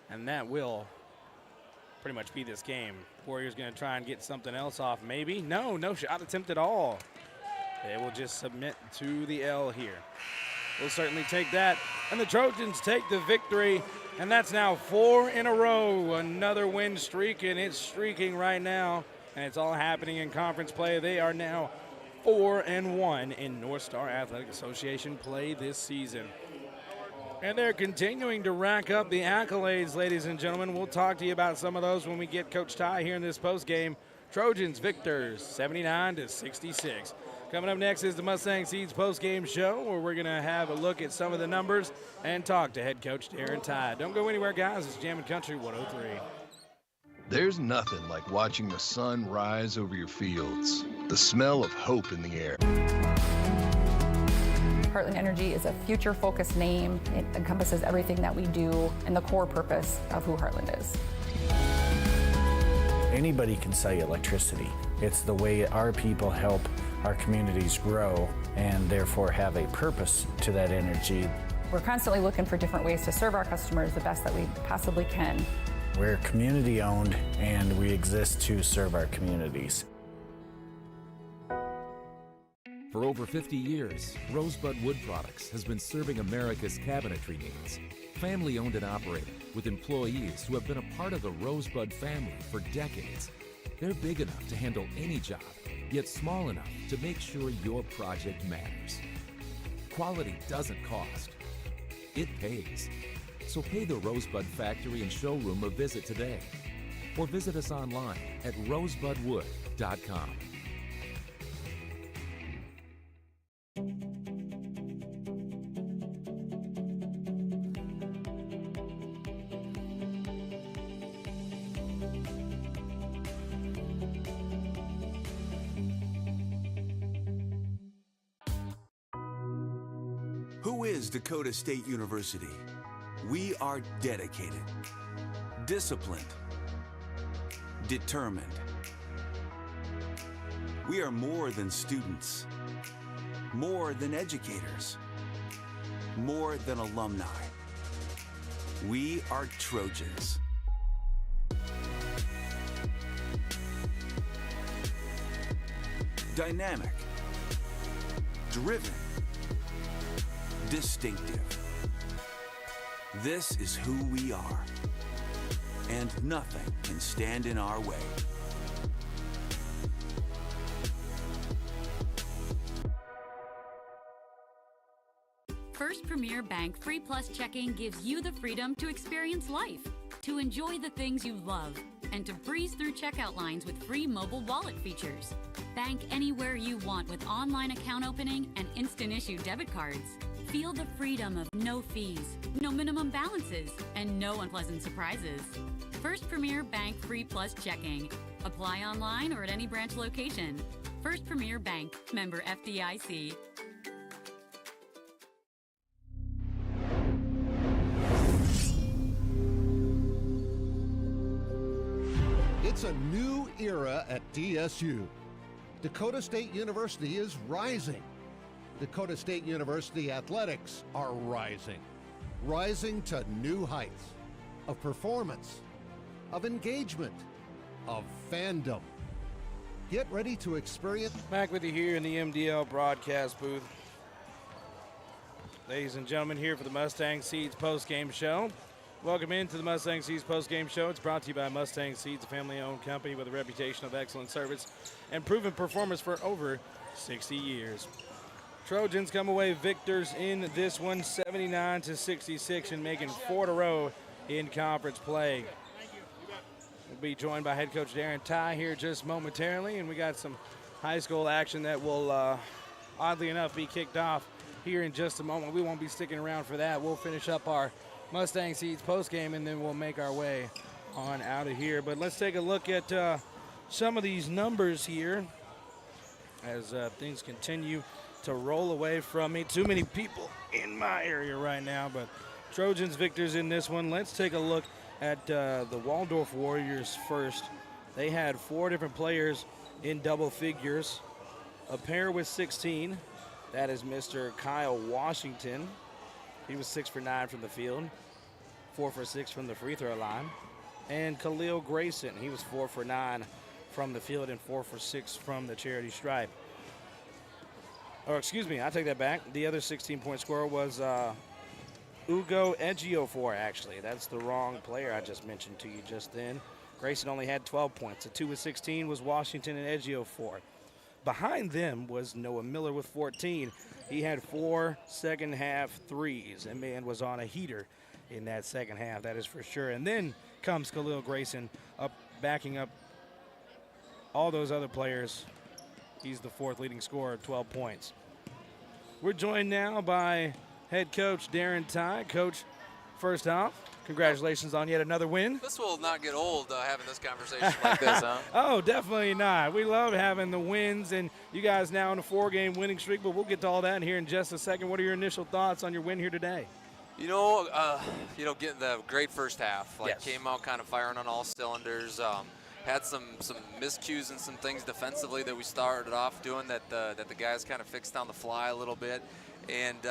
And that will pretty much be this game. Warriors going to try and get something else off maybe. No shot attempt at all. They will just submit to the L here. We'll certainly take that. And the Trojans take the victory. And that's now 4 in a row. Another win streak, and it's streaking right now. And it's all happening in conference play. They are now 4-1 in North Star Athletic Association play this season. And they're continuing to rack up the accolades, ladies and gentlemen. We'll talk to you about some of those when we get Coach Ty here in this postgame. Trojans victors 79-66. Coming up next is the Mustang Seeds postgame show, where we're going to have a look at some of the numbers and talk to head coach Darren Tye. Don't go anywhere, guys. It's Jammin' Country 103. There's nothing like watching the sun rise over your fields, the smell of hope in the air. Heartland Energy is a future-focused name. It encompasses everything that we do and the core purpose of who Heartland is. Anybody can sell you electricity. It's the way our people help our communities grow and therefore have a purpose to that energy. We're constantly looking for different ways to serve our customers the best that we possibly can. We're community owned and we exist to serve our communities. For over 50 years, Rosebud Wood Products has been serving America's cabinetry needs. Family owned and operated, with employees who have been a part of the Rosebud family for decades. They're big enough to handle any job, yet small enough to make sure your project matters. Quality doesn't cost, it pays. So pay the Rosebud Factory and Showroom a visit today, or visit us online at rosebudwood.com. Who is Dakota State University? We are dedicated, disciplined, determined. We are more than students, more than educators, more than alumni. We are Trojans. Dynamic, driven, distinctive. This is who we are, and nothing can stand in our way. First Premier Bank Free Plus Checking gives you the freedom to experience life, to enjoy the things you love, and to breeze through checkout lines with free mobile wallet features. Bank anywhere you want with online account opening and instant issue debit cards. Feel the freedom of no fees, no minimum balances, and no unpleasant surprises. First Premier Bank Free Plus Checking. Apply online or at any branch location. First Premier Bank, member FDIC. It's a new era at DSU. Dakota State University is rising. Dakota State University athletics are rising. Rising to new heights of performance, of engagement, of fandom. Get ready to experience. Back with you here in the MDL broadcast booth. Ladies and gentlemen, here for the Mustang Seeds postgame show. Welcome into the Mustang Seeds postgame show. It's brought to you by Mustang Seeds, a family-owned company with a reputation of excellent service and proven performance for over 60 years. Trojans come away victors in this one, 79-66, and making 4 in a row in conference play. We'll be joined by head coach Darren Tye here just momentarily, and we got some high school action that will, oddly enough, be kicked off here in just a moment. We won't be sticking around for that. We'll finish up our Mustang Seeds postgame, and then we'll make our way on out of here. But let's take a look at some of these numbers here as things continue to roll away from me. Too many people in my area right now, but Trojans victors in this one. Let's take a look at the Waldorf Warriors first. They had 4 different players in double figures. A pair with 16. That is Mr. Kyle Washington. He was 6 for 9 from the field, 4 for 6 from the free throw line. And Khalil Grayson, he was 4 for 9 from the field and 4 for 6 from the charity stripe. Or excuse me, I take that back. The other 16-point scorer was Ugo Ejiofor, actually. That's the wrong player I just mentioned to you just then. Grayson only had 12 points. The 2 with 16 was Washington and Ejiofor. Behind them was Noah Miller with 14. He had 4 second-half threes and man was on a heater in that second half, that is for sure. And then comes Khalil Grayson up, backing up all those other players He's the 4th leading scorer at 12 points. We're joined now by head coach Darren Ty. Coach, first off, congratulations on yet another win. This will not get old having this conversation like this, huh? Oh, definitely not. We love having the wins, and you guys now on a 4-game winning streak, but we'll get to all that here in just a second. What are your initial thoughts on your win here today? Getting the great first half. Yes. Came out kind of firing on all cylinders. Had some miscues and some things defensively that we started off doing that the guys kind of fixed on the fly a little bit. And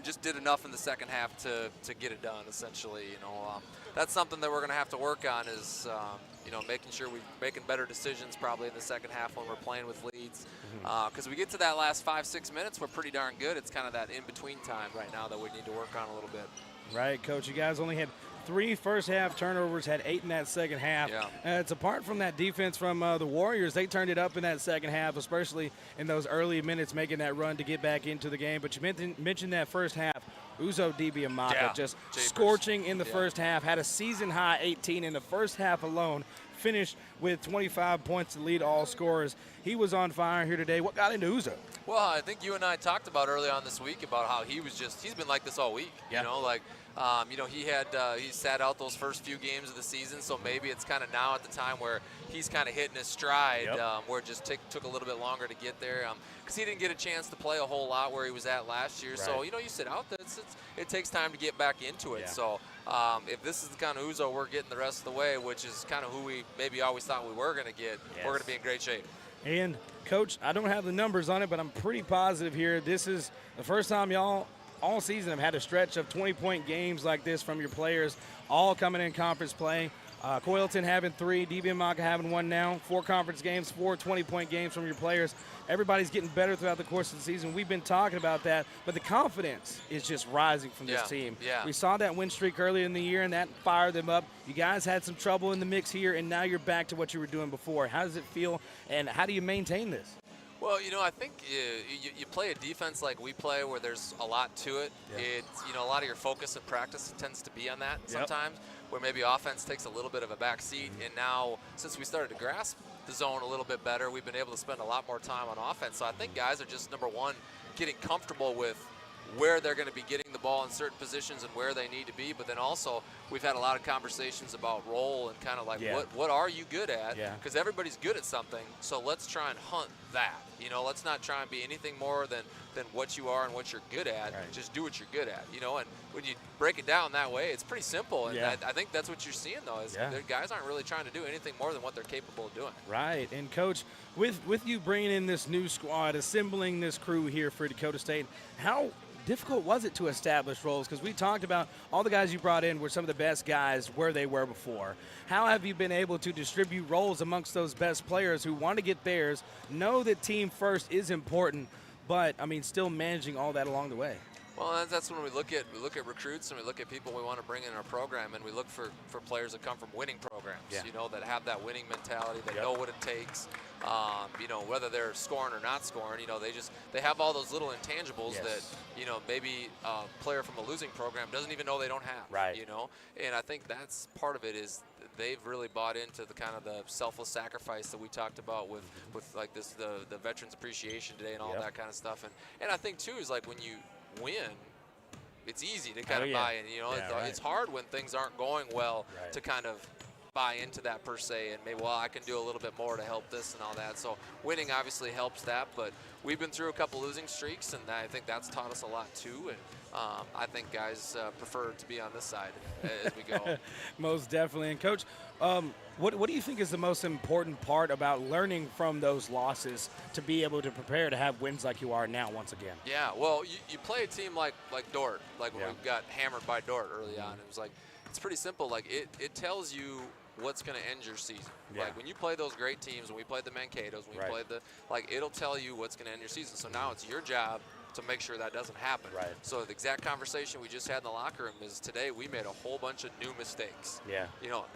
just did enough in the second half to get it done. Essentially, that's something that we're going to have to work on is making sure we're making better decisions probably in the second half when we're playing with leads. Because we get to that last 5-6 minutes, we're pretty darn good. It's kind of that in between time right now that we need to work on a little bit. Right, Coach. You guys only had 3 first-half turnovers, had 8 in that second half. Yeah. It's apart from that defense from the Warriors. They turned it up in that second half, especially in those early minutes, making that run to get back into the game. But you mentioned that first half. Uzo Dibiamaka just scorching in the first half, had a season-high 18 in the first half alone, finished with 25 points to lead all scorers. He was on fire here today. What got into Uzo? Well, I think you and I talked about early on this week about how he's been like this all week. Yeah. He sat out those first few games of the season, so maybe it's kind of now at the time where he's kind of hitting his stride, where it just took a little bit longer to get there, because he didn't get a chance to play a whole lot where he was at last year. Right. So, you sit out there, it takes time to get back into it. Yeah. So if this is the kind of Uzo we're getting the rest of the way, which is kind of who we maybe always thought we were going to get, we're going to be in great shape. And, Coach, I don't have the numbers on it, but I'm pretty positive here. This is the first time y'all all season have had a stretch of 20-point games like this from your players, all coming in conference play. Coylton having 3, Dibiamaka having 1 now, 4 conference games, 4 20-point games from your players. Everybody's getting better throughout the course of the season. We've been talking about that, but the confidence is just rising from this team. Yeah. We saw that win streak earlier in the year, and that fired them up. You guys had some trouble in the mix here, and now you're back to what you were doing before. How does it feel, and how do you maintain this? Well, I think you play a defense like we play where there's a lot to it. Yeah. It's, a lot of your focus in practice tends to be on that sometimes, where maybe offense takes a little bit of a back seat. And now, since we started to grasp the zone a little bit better, we've been able to spend a lot more time on offense. So I think guys are just, number one, getting comfortable with where they're going to be getting the ball in certain positions and where they need to be. But then also, we've had a lot of conversations about role and kind of like what are you good at? Because everybody's good at something, so let's try and hunt that. Let's not try and be anything more than what you are and what you're good at. Right. Just do what you're good at. And when you break it down that way, it's pretty simple. And I think that's what you're seeing, though, is the guys aren't really trying to do anything more than what they're capable of doing. Right. And, Coach, with you bringing in this new squad, assembling this crew here for Dakota State, how difficult was it to establish roles? Because we talked about all the guys you brought in were some of the best guys where they were before. How have you been able to distribute roles amongst those best players who want to get theirs, know that team first is important, but, still managing all that along the way? Well, that's when we look at recruits and we look at people we want to bring in our program, and we look for players that come from winning programs, that have that winning mentality, that know what it takes, whether they're scoring or not scoring, they have all those little intangibles that, maybe a player from a losing program doesn't even know they don't have, and I think that's part of it is they've really bought into the kind of the selfless sacrifice that we talked about with like this, the Veterans Appreciation Day and all that kind of stuff. And I think, too, is like when you win, it's easy to kind of buy in. It's hard when things aren't going well to kind of buy into that per se, and maybe, I can do a little bit more to help this and all that. So winning obviously helps that, but we've been through a couple losing streaks, and I think that's taught us a lot too. And I think guys prefer to be on this side as we go. Most definitely. And Coach, what do you think is the most important part about learning from those losses to be able to prepare to have wins like you are now once again? Yeah, well, you play a team like Dort, like when we got hammered by Dort early on. It was like, it's pretty simple. Like it tells you what's going to end your season. Like when you play those great teams, when we played the Mankato's, when we played it'll tell you what's going to end your season. So now it's your job to make sure that doesn't happen. So the exact conversation we just had in the locker room is today we made a whole bunch of new mistakes.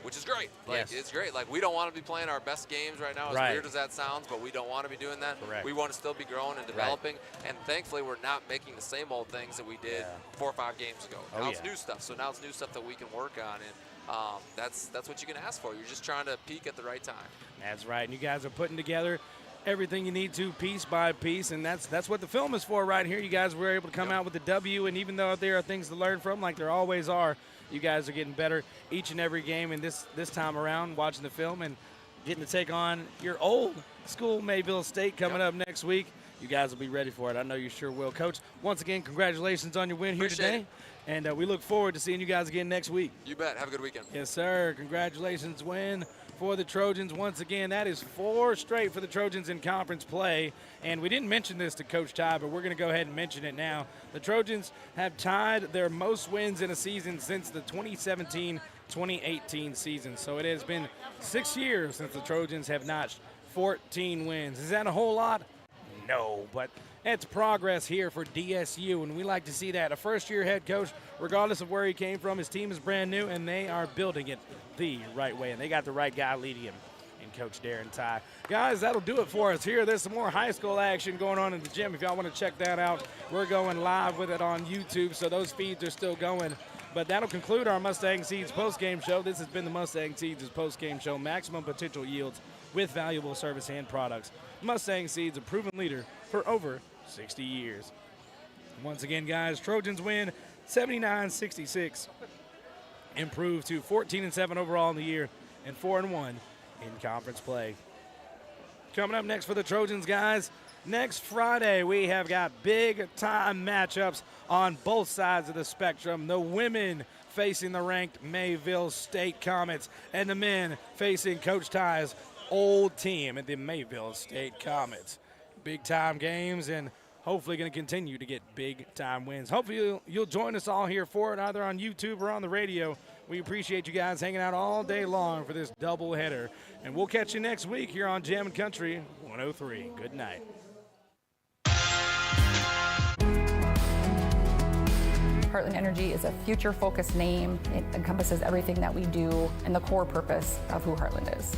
Which is great. It's great. Like, we don't want to be playing our best games right now, as weird as that sounds, but we don't want to be doing that. We want to still be growing and developing, and thankfully we're not making the same old things that we did 4 or 5 games ago. Now it's new stuff. So now it's new stuff that we can work on, and that's what you can ask for. You're just trying to peak at the right time. That's right. And you guys are putting together everything you need to piece by piece, and that's what the film is for right here. You guys were able to come out with a W, and even though there are things to learn from, like there always are, you guys are getting better each and every game. And this time around, watching the film and getting to take on your old school, Mayville State, coming up next week. You guys will be ready for it. I know you sure will. Coach, once again, congratulations on your win here today. And we look forward to seeing you guys again next week. You bet. Have a good weekend. Yes, sir. Congratulations, win for the Trojans. Once again, that is 4 straight for the Trojans in conference play. And we didn't mention this to Coach Ty, but we're going to go ahead and mention it now. The Trojans have tied their most wins in a season since the 2017-2018 season. So it has been 6 years since the Trojans have notched 14 wins. Is that a whole lot? No, but it's progress here for DSU, and we like to see that. A first-year head coach, regardless of where he came from, his team is brand new, and they are building it the right way, and they got the right guy leading him in Coach Darren Ty. Guys, that'll do it for us here. There's some more high school action going on in the gym. If y'all want to check that out, we're going live with it on YouTube, so those feeds are still going. But that'll conclude our Mustang Seeds postgame show. This has been the Mustang Seeds postgame show, maximum potential yields with valuable service and products. Mustang Seeds, a proven leader for over 60 years. Once again, guys, Trojans win 79-66, improve to 14-7 overall in the year and 4-1 in conference play. Coming up next for the Trojans, guys, next Friday we have got big-time matchups on both sides of the spectrum. The women facing the ranked Mayville State Comets, and the men facing Coach Ty's old team at the Mayville State Comets. Big-time games, and hopefully going to continue to get big-time wins. Hopefully you'll join us all here for it, either on YouTube or on the radio. We appreciate you guys hanging out all day long for this doubleheader, and we'll catch you next week here on Jammin' Country 103. Good night. Heartland Energy is a future-focused name. It encompasses everything that we do and the core purpose of who Heartland is.